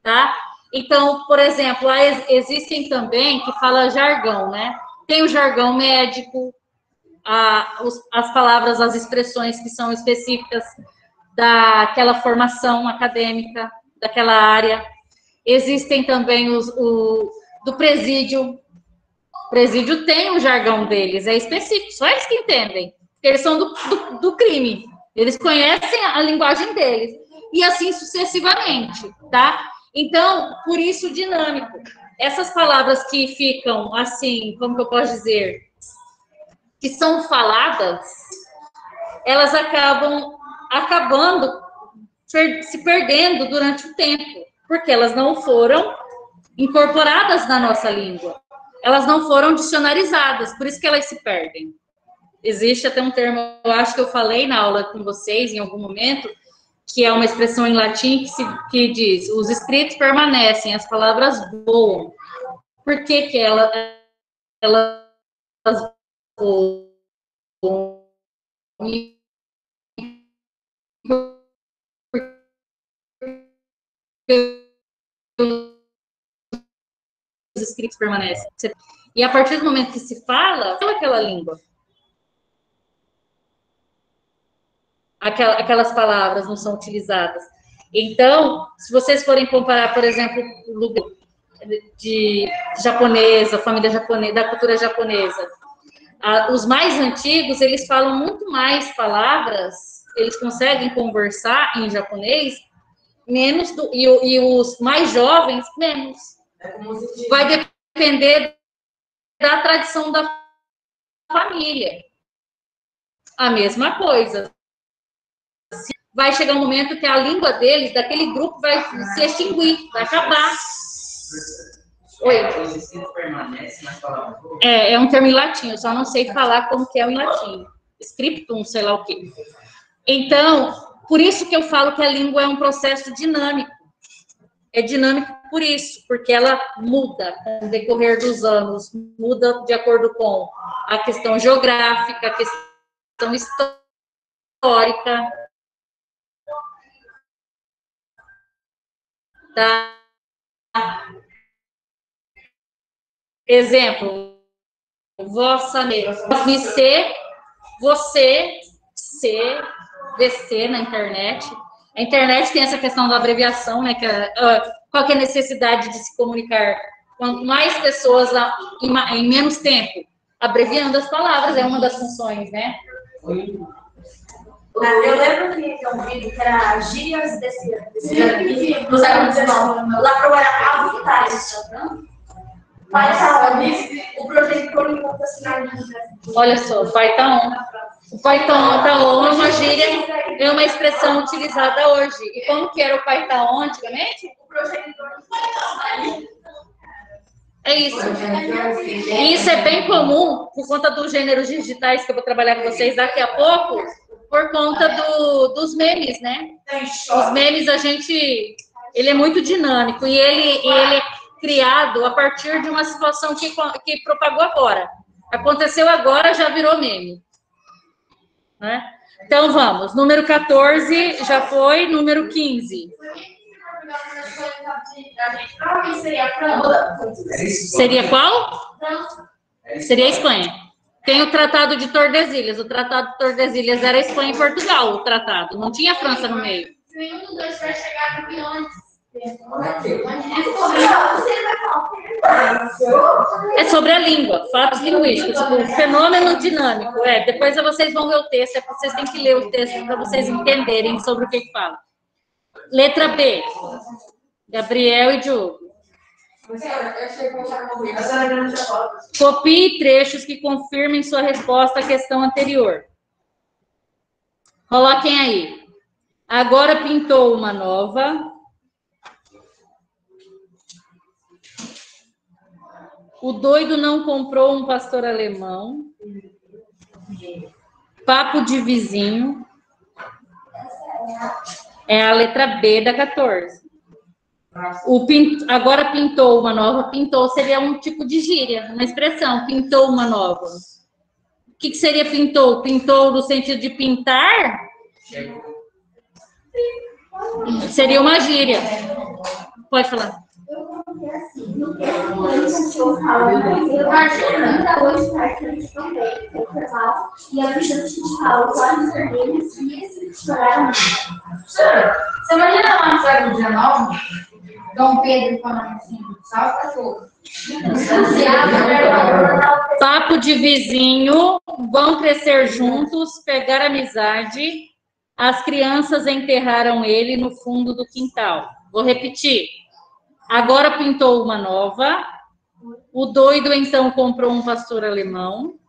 Tá? Então, por exemplo, existem também que fala jargão, né? Tem o jargão médico, as palavras, as expressões que são específicas daquela formação acadêmica, daquela área. Existem também do presídio. O presídio tem o jargão deles, é específico, só eles que entendem. Eles são do crime, eles conhecem a linguagem deles. E assim sucessivamente, tá? Então, por isso, dinâmico. Essas palavras que ficam assim, como que eu posso dizer? Que são faladas, elas acabando se perdendo durante o tempo, porque elas não foram incorporadas na nossa língua. Elas não foram dicionarizadas, por isso que elas se perdem. Existe até um termo, eu acho que eu falei na aula com vocês em algum momento, que é uma expressão em latim que diz: os escritos permanecem, as palavras voam. Por que que elas voam? Os escritos permanecem. E a partir do momento que se fala aquela língua, aquelas palavras não são utilizadas. Então, se vocês forem comparar, por exemplo, o lugar de japonesa, família japonesa, da cultura japonesa, os mais antigos, eles falam muito mais palavras, eles conseguem conversar em japonês, e os mais jovens, menos. Vai depender da tradição da família. A mesma coisa. Vai chegar um momento que a língua deles, daquele grupo, vai se extinguir, vai acabar. Oi. É um termo em latim, eu só não sei falar como que é em latim. Scriptum, sei lá o quê. Então, por isso que eu falo que a língua é um processo dinâmico. É dinâmico por isso, porque ela muda com o decorrer dos anos, muda de acordo com a questão geográfica, a questão histórica. Tá? Exemplo, vossa, você, VC na internet. A internet tem essa questão da abreviação, né? Qual que é a necessidade de se comunicar? Quanto mais pessoas em menos tempo, abreviando as palavras é uma das funções, né? Eu lembro que tem um vídeo que era gírias desse no século XIX, lá para o Guarapá Vitais. O projetor encontra sinais. Olha só, o Python. O Python é uma gíria, é uma expressão utilizada hoje. E como que era o Python antigamente? O projetor É isso. E isso é bem comum por conta dos gêneros digitais que eu vou trabalhar com vocês daqui a pouco, por conta dos memes, né? Os memes, ele é muito dinâmico e ele é criado a partir de uma situação que propagou agora. Aconteceu agora, já virou meme. Né? Então, vamos. Número 14 já foi, número 15. Seria qual? Seria a Espanha. Tem o Tratado de Tordesilhas. O Tratado de Tordesilhas era Espanha e Portugal, o tratado. Não tinha França no meio. Nenhum dos dois vai chegar no pior. É sobre a língua, fatos linguísticos, o fenômeno dinâmico. Depois vocês vão ver o texto, vocês têm que ler o texto para vocês entenderem sobre o que fala. Letra B. Gabriel e Diogo. Copie trechos que confirmem sua resposta à questão anterior. Coloquem aí. Agora pintou uma nova. O doido não comprou um pastor alemão. Papo de vizinho. É a letra B da 14. Agora pintou uma nova. Pintou seria um tipo de gíria, uma expressão. Pintou uma nova. O que seria pintou? Pintou no sentido de pintar? Seria uma gíria. Pode falar. E a bicha te fala, os olhos vermelhos e esse estouraram. Você imagina lá no século XIX, Dom Pedro falando assim, salve cachorro. Papo de vizinho, vão crescer juntos, pegar amizade. As crianças enterraram ele no fundo do quintal. Vou repetir. Agora pintou uma nova. O doido então comprou um pastor alemão.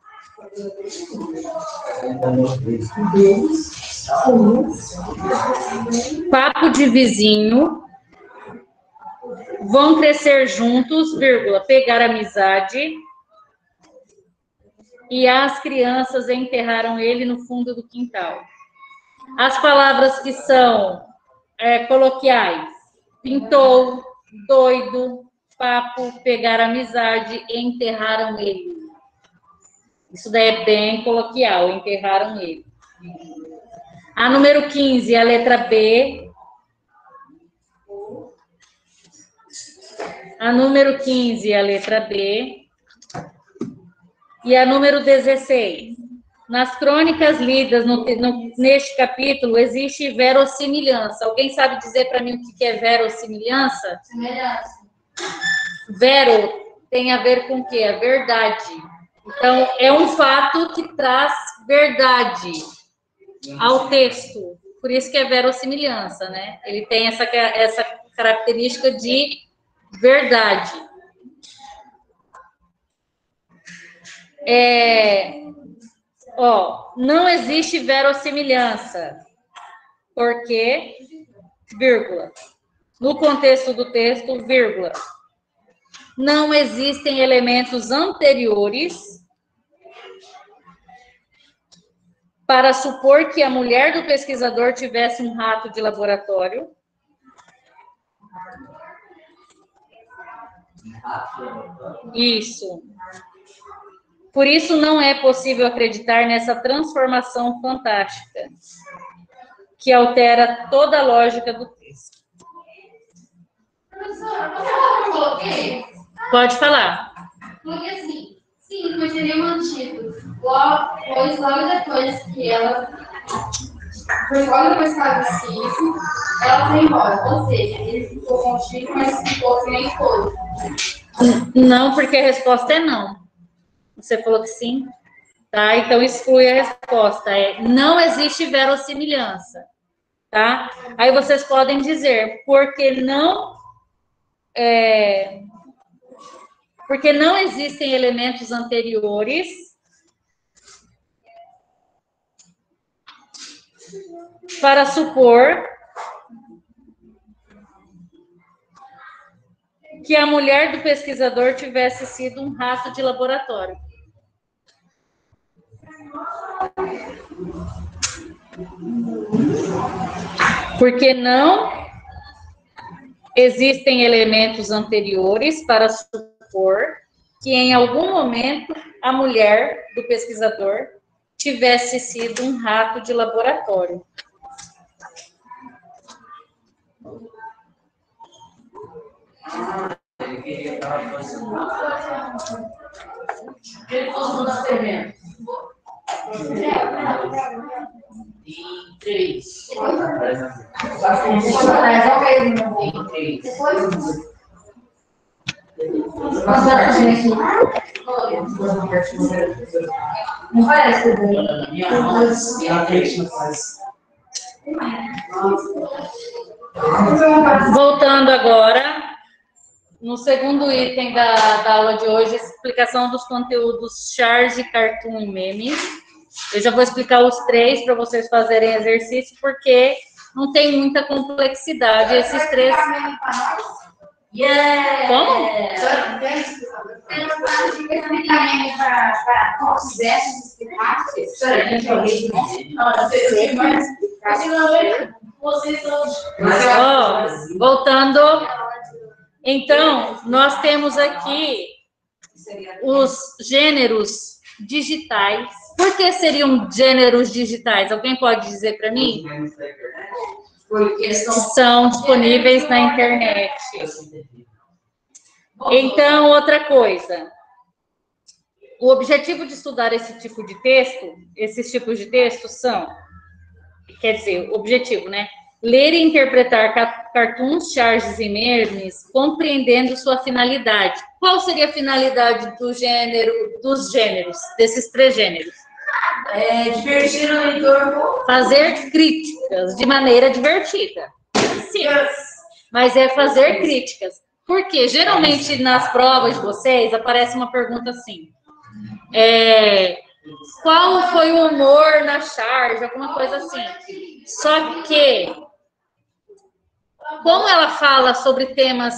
Papo de vizinho. Vão crescer juntos, vírgula, pegar amizade. E as crianças enterraram ele no fundo do quintal. As palavras que são coloquiais. Pintou, doido, papo, pegar amizade, enterraram ele. Isso daí é bem coloquial, enterraram ele. A número 15, a letra B. A número 15, a letra B. E a número 16. Nas crônicas lidas neste capítulo, existe verossimilhança. Alguém sabe dizer para mim o que é verossimilhança? Semelhança. Vero tem a ver com o quê? A verdade. Então, é um fato que traz verdade ao texto. Por isso que é verossimilhança, né? Ele tem essa característica de verdade. Não existe verossimilhança. Porque, vírgula, no contexto do texto, vírgula, não existem elementos anteriores para supor que a mulher do pesquisador tivesse um rato de laboratório. Isso. Por isso, não é possível acreditar nessa transformação fantástica que altera toda a lógica do texto. Professora, eu coloquei? Pode falar. Porque assim, sim, foi teria mantido. Pois logo depois que ela disse isso, ela foi embora. Ou seja, ele ficou contigo, mas ficou que nem foi. Não, porque a resposta é não. Você falou que sim, tá? Então exclui a resposta. Não existe verossimilhança, tá? Aí vocês podem dizer, porque não existem elementos anteriores para supor que a mulher do pesquisador tivesse sido um rato de laboratório. Porque não existem elementos anteriores para supor que em algum momento a mulher do pesquisador tivesse sido um rato de laboratório. Ele fosse no nascimento. Em 3. Não parece Voltando agora, no segundo item da aula de hoje, explicação dos conteúdos charge, cartoon e meme. Eu já vou explicar os 3 para vocês fazerem exercício, porque não tem muita complexidade esses 3. Yeah! Como? Voltando, então, nós temos aqui os gêneros digitais. Por que seriam gêneros digitais? Alguém pode dizer para mim? Porque são disponíveis na internet. Então, outra coisa. O objetivo de estudar esses tipos de texto são, quer dizer, o objetivo, né? Ler e interpretar cartoons, charges e memes, compreendendo sua finalidade. Qual seria a finalidade dos gêneros, desses 3 gêneros? Divertir o leitor. Fazer críticas de maneira divertida. Sim, mas é fazer críticas. Porque geralmente nas provas de vocês aparece uma pergunta assim: qual foi o humor na charge? Alguma coisa assim. Só que, como ela fala sobre temas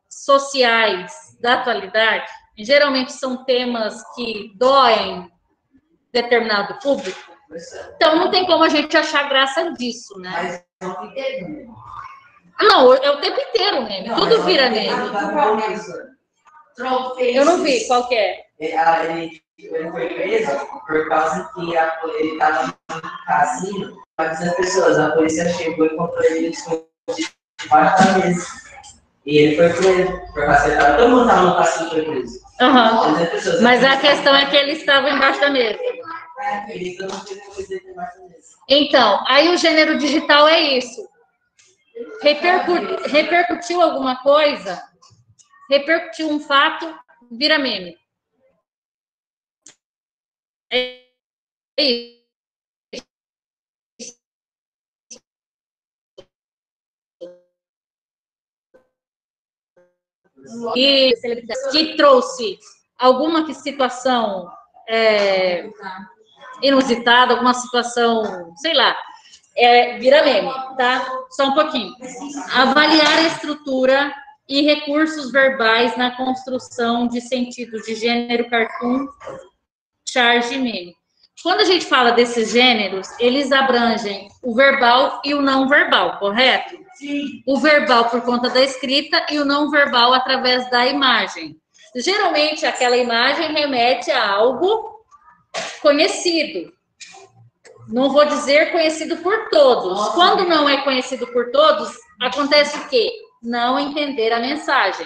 sociais da atualidade, geralmente são temas que doem determinado público, então não tem como a gente achar graça disso, né? Não, é o tempo inteiro meme, tudo vira meme. Eu não vi, qual que é? Ele foi preso por causa que ele estava no cassino avisando pessoas. A polícia chegou e encontrou ele escondido debaixo da mesa. E ele foi preso por causa que ele estava. Todo mundo estava no cassino e foi preso. Uhum. Mas a questão é que ele estava embaixo da mesa. Então, aí o gênero digital é isso. Repercutiu alguma coisa, repercutiu um fato, vira meme. É isso. E que trouxe alguma situação inusitada, alguma situação, sei lá, vira meme, tá? Só um pouquinho. Avaliar a estrutura e recursos verbais na construção de sentido de gênero, cartoon, charge e meme. Quando a gente fala desses gêneros, eles abrangem o verbal e o não verbal, correto? Sim. O verbal por conta da escrita e o não verbal através da imagem. Geralmente, aquela imagem remete a algo conhecido. Não vou dizer conhecido por todos. Quando não é conhecido por todos, acontece o quê? Não entender a mensagem.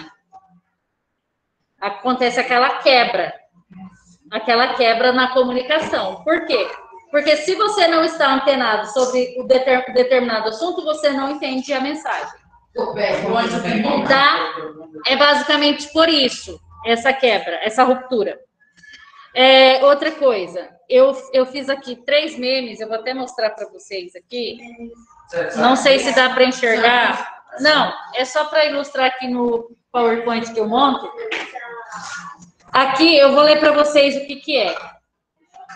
Acontece aquela quebra na comunicação. Por quê? Porque se você não está antenado sobre o determinado assunto, você não entende a mensagem. Tá? É basicamente por isso, essa quebra, essa ruptura. Outra coisa, eu fiz aqui 3 memes, eu vou até mostrar para vocês aqui. Não sei se dá para enxergar. Não, é só para ilustrar aqui no PowerPoint que eu monto. Aqui eu vou ler para vocês o que é.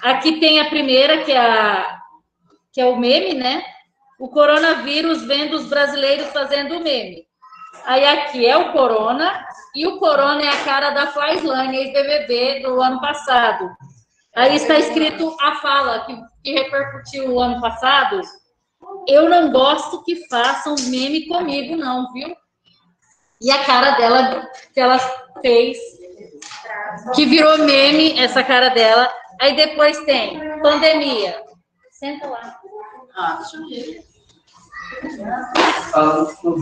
Aqui tem a primeira, que é o meme, né? O coronavírus vendo os brasileiros fazendo o meme. Aí aqui é o corona E o corona é a cara da Flyslane, ex-BBB do ano passado. Aí está escrito a fala que repercutiu o ano passado. Eu não gosto que façam meme comigo, não, viu? E a cara dela, que ela fez, que virou meme, essa cara dela. Aí depois tem pandemia. Senta lá. Deixa eu ver.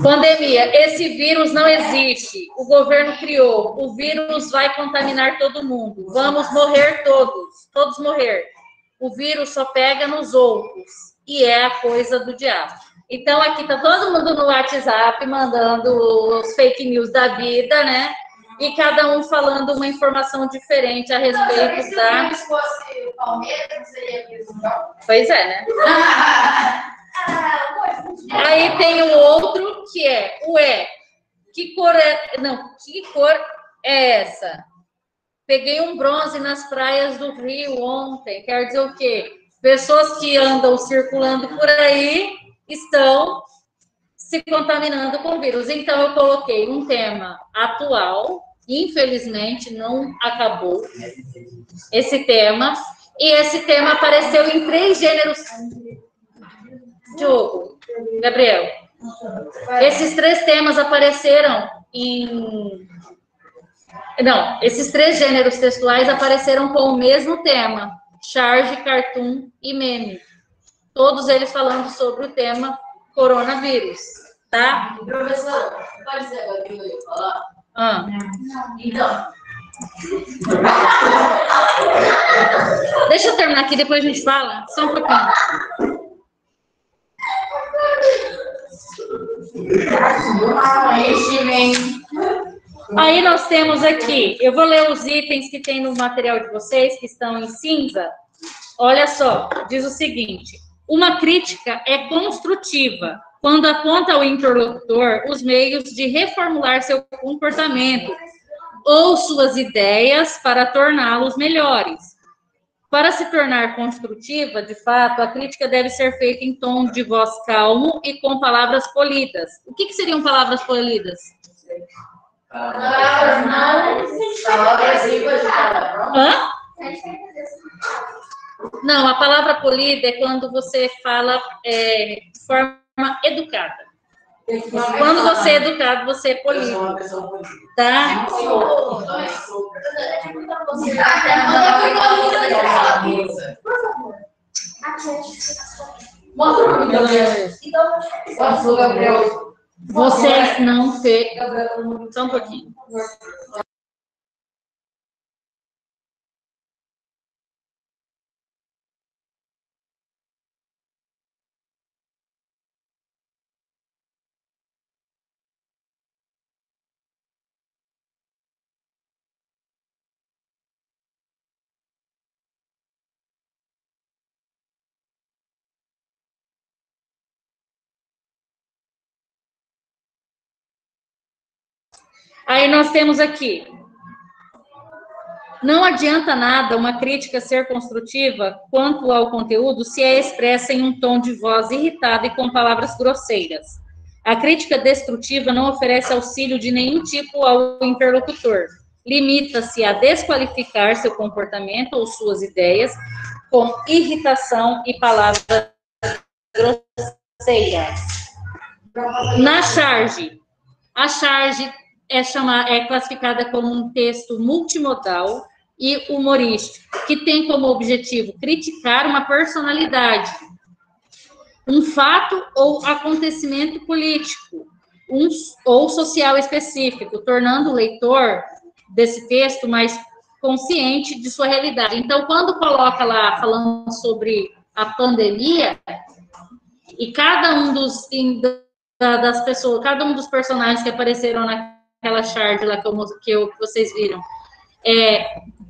Pandemia. Esse vírus não existe. O governo criou. O vírus vai contaminar todo mundo. Vamos morrer todos. Todos morrer. O vírus só pega nos outros. E é a coisa do diabo. Então, aqui tá todo mundo no WhatsApp mandando os fake news da vida, né? E cada um falando uma informação diferente a respeito da... Se fosse o Palmeiras, não seria isso, não? Pois é, né? Aí tem o outro que é, que cor é... Não, que cor é essa? Peguei um bronze nas praias do Rio ontem. Quer dizer o quê? Pessoas que andam circulando por aí estão se contaminando com vírus. Então, eu coloquei um tema atual, infelizmente não acabou esse tema, e esse tema apareceu em 3 gêneros. Diogo, Gabriel, esses 3 temas apareceram em... Não, esses 3 gêneros textuais apareceram com o mesmo tema, charge, cartoon e meme. Todos eles falando sobre o tema coronavírus, tá? Professor, pode ser agora que eu ia falar? Então. Deixa eu terminar aqui, depois a gente fala. Só um pouquinho. Aí nós temos aqui, eu vou ler os itens que tem no material de vocês, que estão em cinza. Olha só, diz o seguinte: uma crítica é construtiva quando aponta ao interlocutor os meios de reformular seu comportamento ou suas ideias para torná-los melhores. Para se tornar construtiva, de fato, a crítica deve ser feita em tom de voz calmo e com palavras polidas. O que seriam palavras polidas? Hã? Não, a palavra polida é quando você fala de forma educada. Quando você é educado, você é polido. Tá? Vocês não fez. Só um pouquinho. Aí nós temos aqui, não adianta nada uma crítica ser construtiva quanto ao conteúdo se é expressa em um tom de voz irritado e com palavras grosseiras. A crítica destrutiva não oferece auxílio de nenhum tipo ao interlocutor. Limita-se a desqualificar seu comportamento ou suas ideias com irritação e palavras grosseiras. Na charge, a charge é classificada como um texto multimodal e humorístico, que tem como objetivo criticar uma personalidade, um fato ou acontecimento político, ou social específico, tornando o leitor desse texto mais consciente de sua realidade. Então, quando coloca lá falando sobre a pandemia, e cada um das pessoas, cada um dos personagens que apareceram naquela charge lá que vocês viram,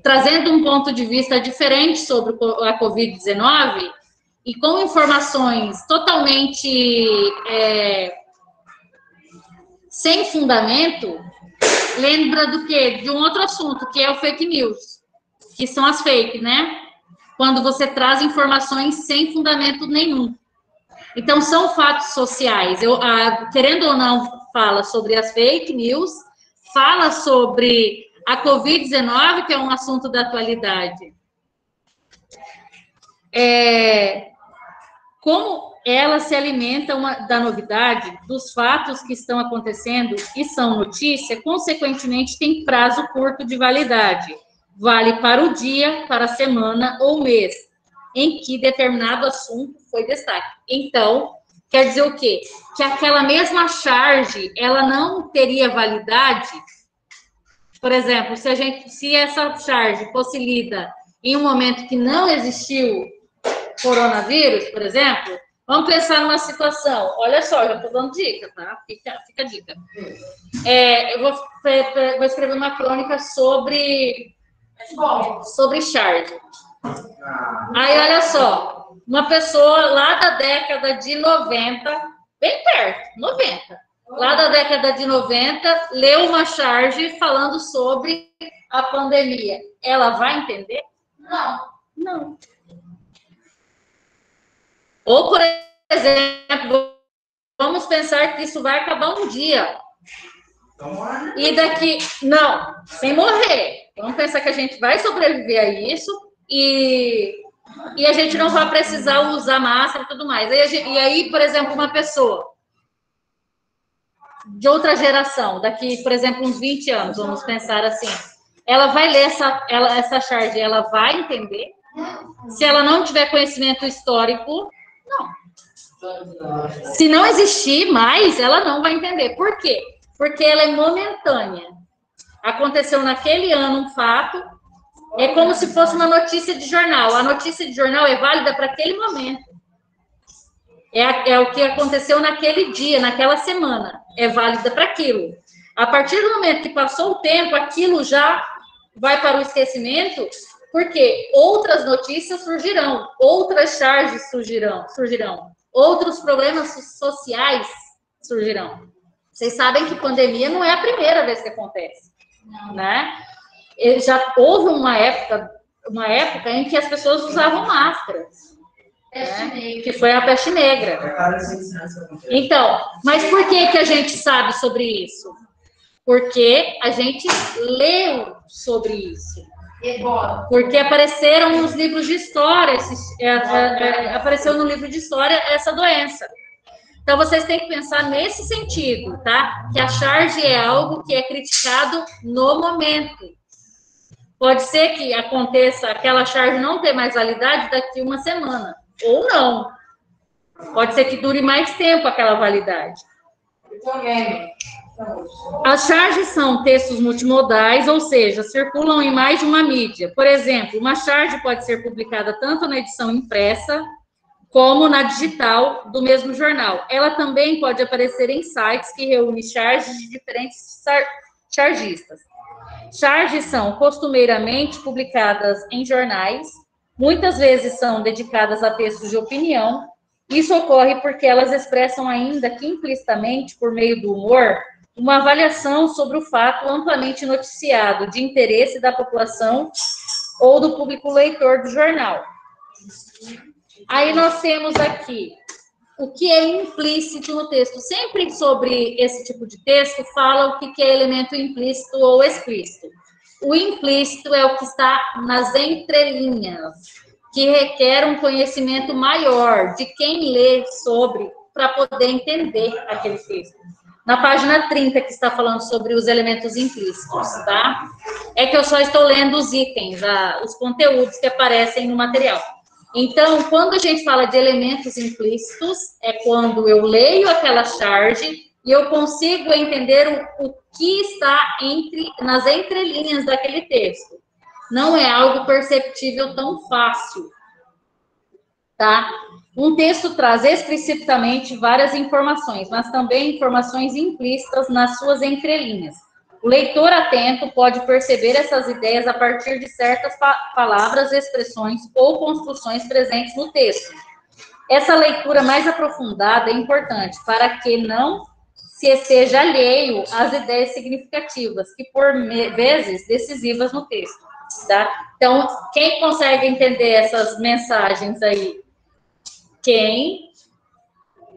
trazendo um ponto de vista diferente sobre a Covid-19 e com informações totalmente sem fundamento, lembra do quê? De um outro assunto, que é o fake news, que são as fake, né? Quando você traz informações sem fundamento nenhum. Então, são fatos sociais. Querendo ou não, fala sobre as fake news, fala sobre a Covid-19, que é um assunto da atualidade. Como ela se alimenta da novidade, dos fatos que estão acontecendo e são notícia, consequentemente tem prazo curto de validade. Vale para o dia, para a semana ou mês em que determinado assunto foi destaque. Então, quer dizer o quê? Que aquela mesma charge, ela não teria validade. Por exemplo, se essa charge fosse lida em um momento que não existiu coronavírus, por exemplo, vamos pensar numa situação. Olha só, já estou dando dica, tá? Fica a dica. Eu vou escrever uma crônica sobre charge. Aí, olha só, uma pessoa lá da década de 90, bem perto, 90, lá da década de 90, leu uma charge falando sobre a pandemia. Ela vai entender? Não. Ou, por exemplo, vamos pensar que isso vai acabar um dia. E daqui... Não, sem morrer. Vamos pensar que a gente vai sobreviver a isso e a gente não vai precisar usar máscara e tudo mais. E aí, por exemplo, uma pessoa de outra geração, daqui, por exemplo, uns 20 anos, vamos pensar assim, ela vai ler essa charge, ela vai entender? Se ela não tiver conhecimento histórico, não. Se não existir mais, ela não vai entender. Por quê? Porque ela é momentânea. Aconteceu naquele ano um fato, é como se fosse uma notícia de jornal. A notícia de jornal é válida para aquele momento. É o que aconteceu naquele dia, naquela semana. É válida para aquilo. A partir do momento que passou o tempo, aquilo já vai para o esquecimento, porque outras notícias surgirão, outras charges surgirão, outros problemas sociais surgirão. Vocês sabem que pandemia não é a primeira vez que acontece, né? Já houve uma época em que as pessoas usavam máscaras, né? Que foi a peste negra. Então, mas por que a gente sabe sobre isso? Porque a gente leu sobre isso. Porque apareceram nos livros de história, apareceu no livro de história essa doença. Então, vocês têm que pensar nesse sentido, tá? Que a charge é algo que é criticado no momento. Pode ser que aconteça aquela charge não ter mais validade daqui uma semana, ou não. Pode ser que dure mais tempo aquela validade. As charges são textos multimodais, ou seja, circulam em mais de uma mídia. Por exemplo, uma charge pode ser publicada tanto na edição impressa como na digital do mesmo jornal. Ela também pode aparecer em sites que reúnem charges de diferentes chargistas. Charges são costumeiramente publicadas em jornais, muitas vezes são dedicadas a textos de opinião. Isso ocorre porque elas expressam, ainda que implicitamente, por meio do humor, uma avaliação sobre o fato amplamente noticiado, de interesse da população ou do público leitor do jornal. Aí nós temos aqui o que é implícito no texto. Sempre sobre esse tipo de texto fala o que é elemento implícito ou explícito. O implícito é o que está nas entrelinhas, que requer um conhecimento maior de quem lê sobre, para poder entender aquele texto. Na página 30, que está falando sobre os elementos implícitos, tá? É que eu só estou lendo os itens, os conteúdos que aparecem no material. Então, quando a gente fala de elementos implícitos, é quando eu leio aquela charge e eu consigo entender o que está nas entrelinhas daquele texto. Não é algo perceptível tão fácil, tá? Um texto traz explicitamente várias informações, mas também informações implícitas nas suas entrelinhas. O leitor atento pode perceber essas ideias a partir de certas palavras, expressões ou construções presentes no texto. Essa leitura mais aprofundada é importante para que não se esteja alheio às ideias significativas, que por vezes decisivas no texto, tá? Então, quem consegue entender essas mensagens aí? Quem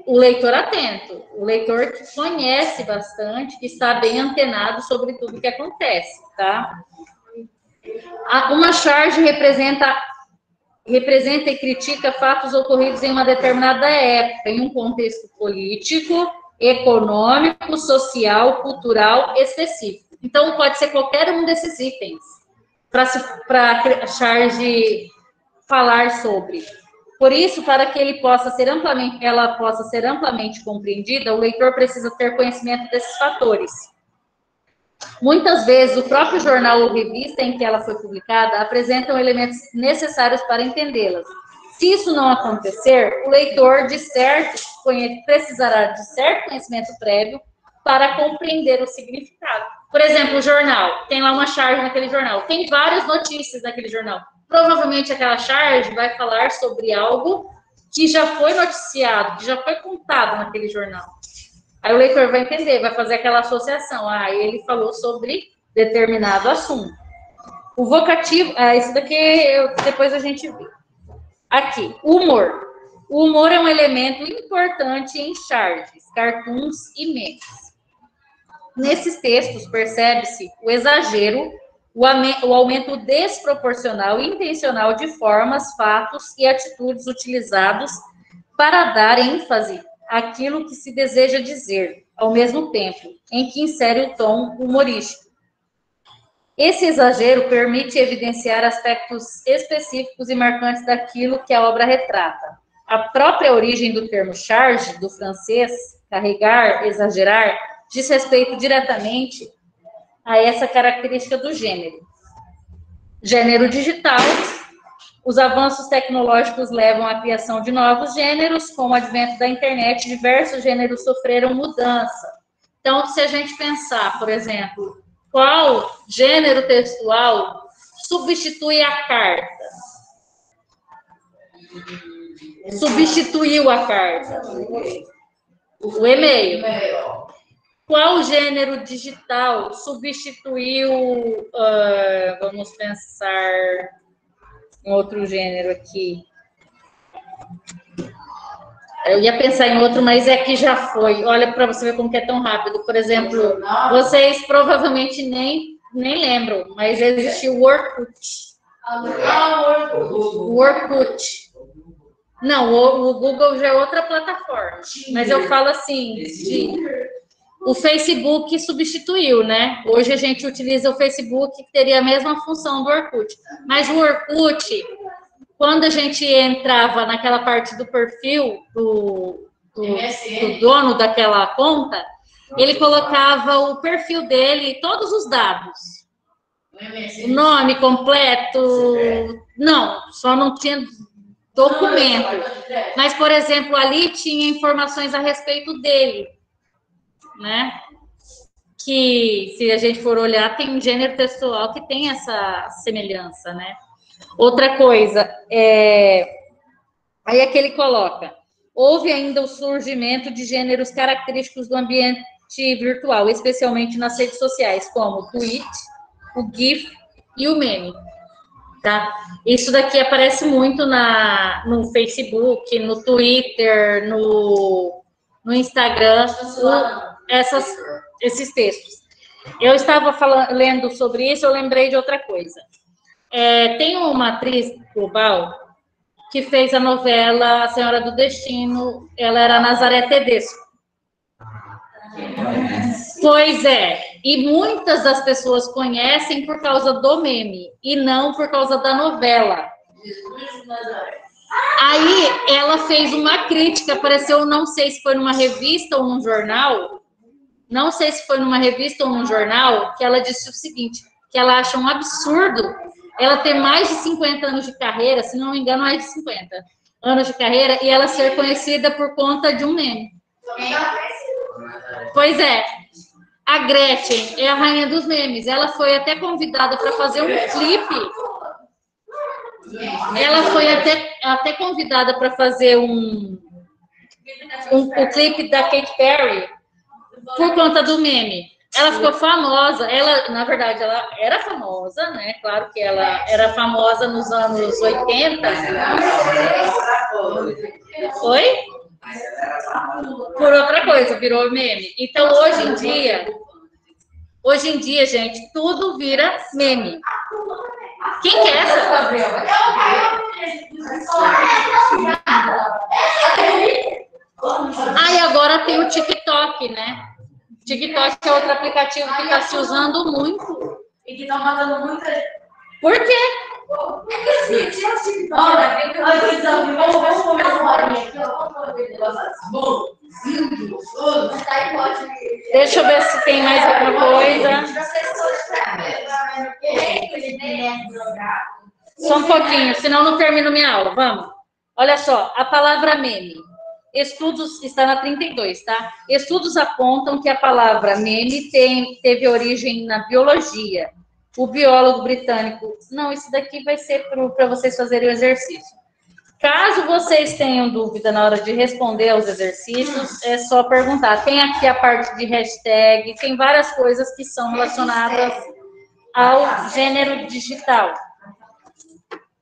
o leitor atento, o leitor que conhece bastante, que está bem antenado sobre tudo que acontece, tá? Uma charge representa e critica fatos ocorridos em uma determinada época, em um contexto político, econômico, social, cultural específico. Então, pode ser qualquer um desses itens para a charge falar sobre. Por isso, para que ela possa ser amplamente compreendida, o leitor precisa ter conhecimento desses fatores. Muitas vezes, o próprio jornal ou revista em que ela foi publicada apresentam elementos necessários para entendê-las. Se isso não acontecer, o leitor precisará de certo conhecimento prévio para compreender o significado. Por exemplo, o jornal, tem lá uma charge naquele jornal, tem várias notícias naquele jornal. Provavelmente aquela charge vai falar sobre algo que já foi noticiado, que já foi contado naquele jornal. Aí o leitor vai entender, vai fazer aquela associação. Ele falou sobre determinado assunto. O vocativo, isso daqui depois a gente vê. Aqui, humor. O humor é um elemento importante em charges, cartoons e memes. Nesses textos, percebe-se o exagero, o aumento desproporcional e intencional de formas, fatos e atitudes utilizados para dar ênfase àquilo que se deseja dizer, ao mesmo tempo em que insere o tom humorístico. Esse exagero permite evidenciar aspectos específicos e marcantes daquilo que a obra retrata. A própria origem do termo charge, do francês, carregar, exagerar, diz respeito diretamente a essa característica do gênero. Gênero digital. Os avanços tecnológicos levam à criação de novos gêneros. Com o advento da internet, diversos gêneros sofreram mudança. Então, se a gente pensar, por exemplo, qual gênero textual substitui a carta? Substituiu a carta? O e-mail. Qual gênero digital substituiu, vamos pensar em outro gênero aqui. Eu ia pensar em outro, mas é que já foi. Olha para você ver como que é tão rápido. Por exemplo, vocês provavelmente nem lembram, mas existiu o Orkut. O Orkut. Não, o Google já é outra plataforma. Mas eu falo assim, o Facebook substituiu, né? Hoje a gente utiliza o Facebook, que teria a mesma função do Orkut. Mas o Orkut, quando a gente entrava naquela parte do perfil do dono daquela conta, ele colocava o perfil dele e todos os dados. O nome completo. Não, só não tinha documento. Mas, por exemplo, ali tinha informações a respeito dele. Né? Que, se a gente for olhar, tem um gênero textual que tem essa semelhança, né? Outra coisa, aí é que ele coloca, houve ainda o surgimento de gêneros característicos do ambiente virtual, especialmente nas redes sociais, como o tweet, o GIF e o meme, tá? Isso daqui aparece muito no Facebook, no Twitter, no Instagram, esses textos. Eu estava lendo sobre isso, eu lembrei de outra coisa. Tem uma atriz global que fez a novela A Senhora do Destino, ela era Nazaré Tedesco. Pois é, e muitas das pessoas conhecem por causa do meme, e não por causa da novela. Aí ela fez uma crítica, apareceu, não sei se foi numa revista ou num jornal, que ela disse o seguinte, que ela acha um absurdo ela ter mais de 50 anos de carreira, se não me engano, mais de 50 anos de carreira, e ela ser conhecida por conta de um meme. Pois é, a Gretchen é a rainha dos memes, ela foi até convidada para fazer um clipe. Ela foi até convidada para fazer o clipe da Katy Perry por conta do meme. Ela ficou famosa, na verdade, ela era famosa, né? Claro que ela era famosa nos anos 80. Foi? por outra coisa, virou meme. Então, hoje em dia, gente, tudo vira meme. Quem que é essa? Ah, e agora tem o TikTok, né? TikTok é outro aplicativo que está se usando muito. E que tá matando muita gente. Por quê? Vamos comer uma horinha aqui, ó. Vamos comer um negócio bom. Deixa eu ver se tem mais alguma coisa. Só um pouquinho, senão não termino minha aula. Vamos. Olha só, a palavra meme. Estudos, está na 32, tá? Estudos apontam que a palavra meme teve origem na biologia. O biólogo britânico... Não, isso daqui vai ser para vocês fazerem o exercício. Caso vocês tenham dúvida na hora de responder aos exercícios, é só perguntar. Tem aqui a parte de hashtag, tem várias coisas que são relacionadas ao gênero digital.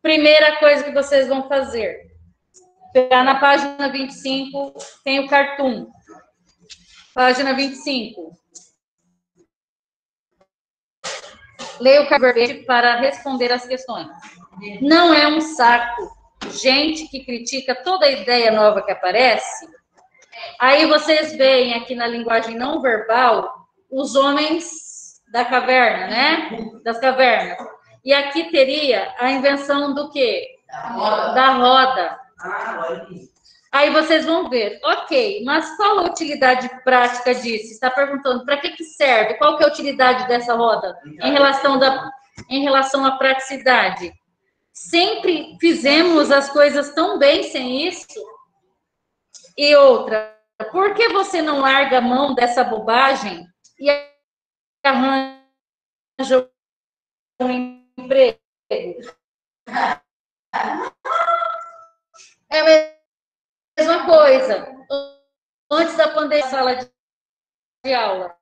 Primeira coisa que vocês vão fazer, pegar na página 25, tem o cartoon. Página 25. Leia o verbete para responder as questões. Não é um saco. Gente que critica toda ideia nova que aparece. Aí vocês veem aqui na linguagem não verbal os homens da caverna, né? Das cavernas. E aqui teria a invenção do quê? Da roda. Aí vocês vão ver, ok, mas qual a utilidade prática disso? Está perguntando para que serve? Qual que é a utilidade dessa roda em relação à praticidade? Sempre fizemos as coisas tão bem sem isso? E outra, por que você não larga a mão dessa bobagem e arranja um emprego? É a mesma coisa. Antes da pandemia, sala de aula,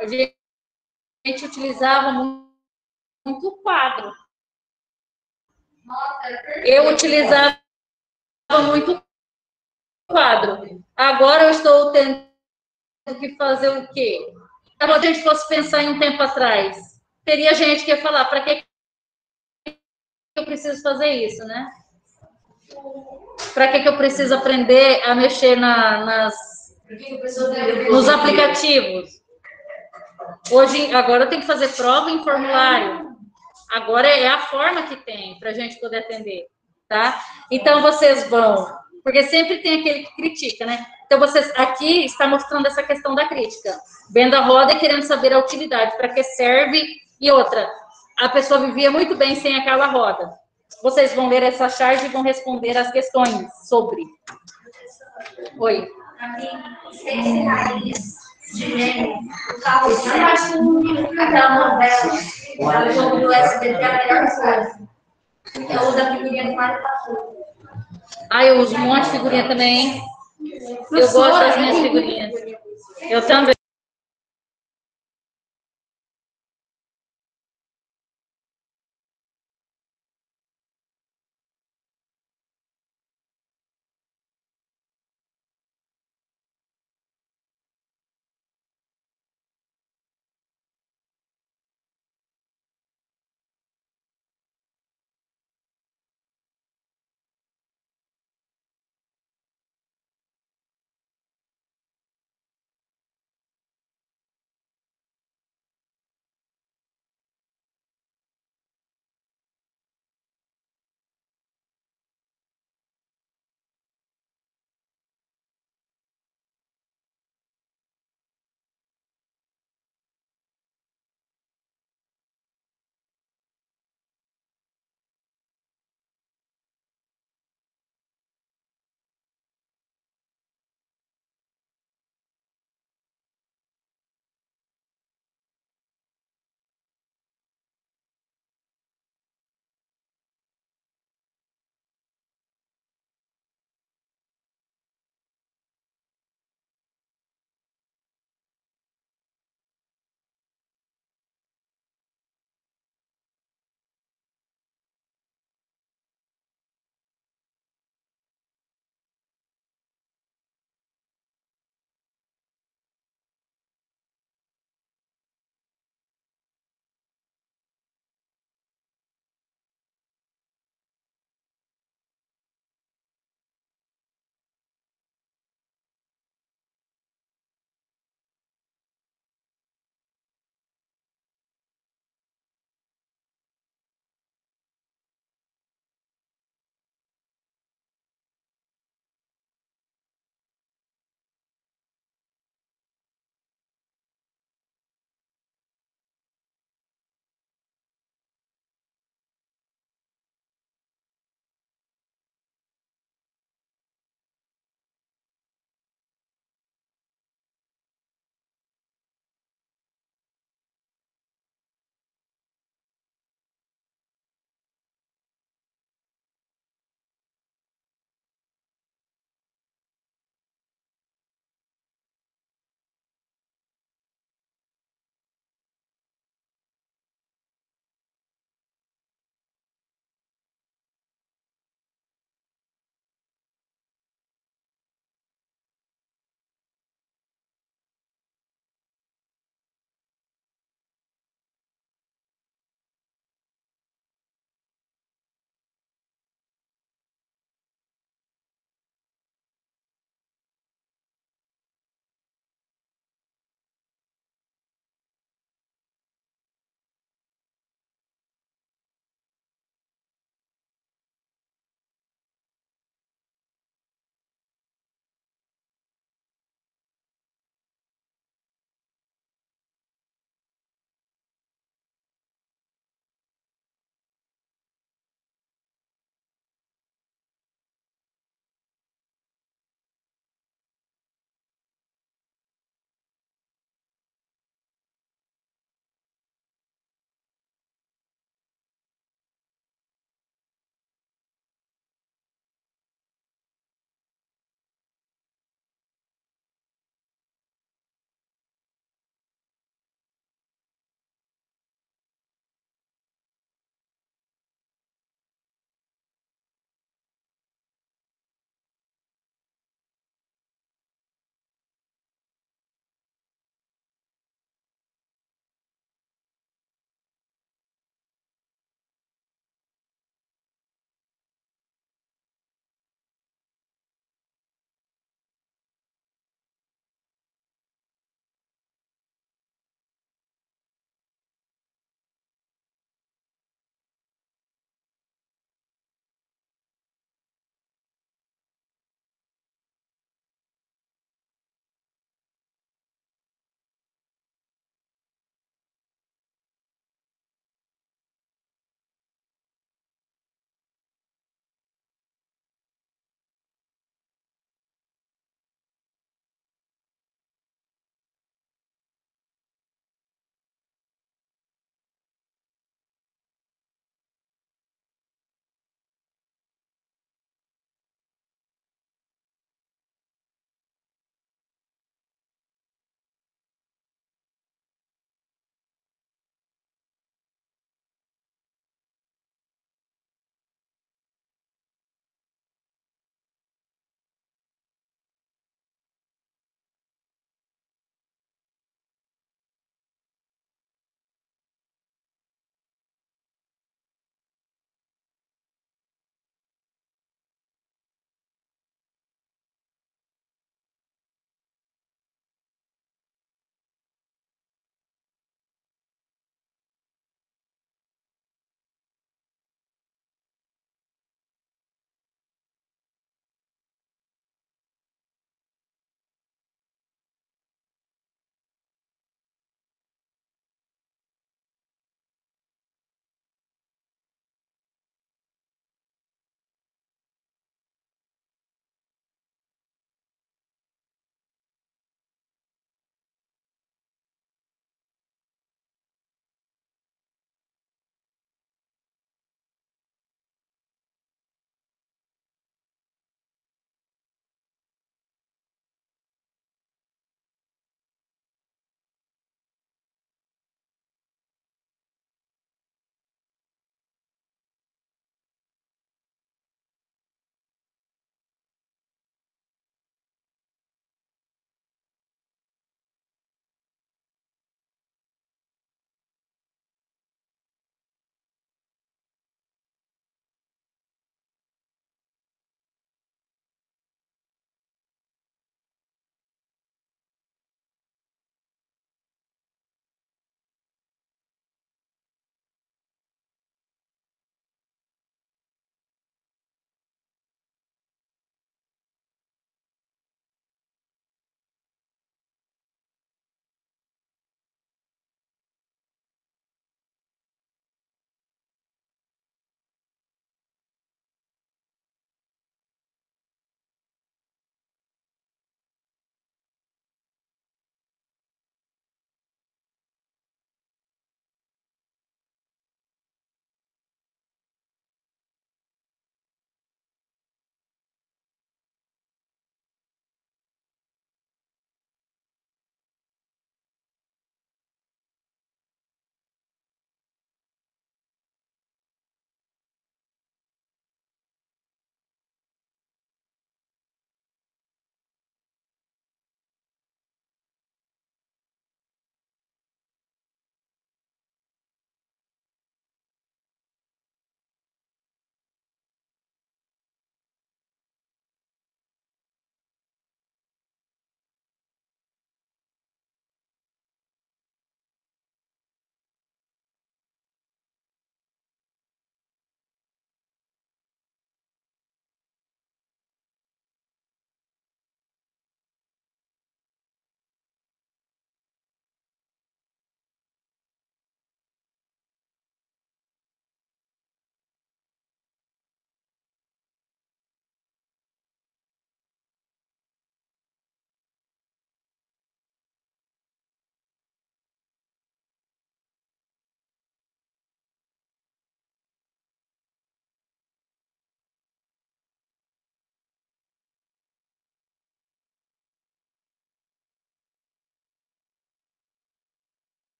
a gente utilizava muito quadro. Eu utilizava muito quadro. Agora eu estou tendo que fazer o quê? Se a gente fosse pensar em um tempo atrás, teria gente que ia falar, para que eu preciso fazer isso, né? Para que eu preciso aprender a mexer nos aplicativos? Agora eu tenho que fazer prova em formulário. Agora é a forma que tem para a gente poder atender, tá? Então vocês vão, porque sempre tem aquele que critica, né? Então vocês aqui está mostrando essa questão da crítica, vendo a roda e querendo saber a utilidade, para que serve e outra. A pessoa vivia muito bem sem aquela roda. Vocês vão ler essa charge e vão responder as questões sobre. Oi. Para mim, 6 reais de meme, o carro aquela novela, o jogo do SBT é a melhor coisa. Porque eu uso a figurinha do Mário Passou. Ah, eu uso um monte de figurinha também, hein? Eu gosto das minhas figurinhas. Eu também.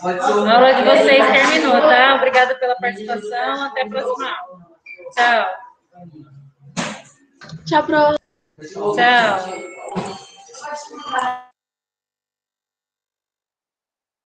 A aula de vocês terminou, tá? Obrigada pela participação. Até a próxima aula. Tchau. Tchau, prof. Tchau.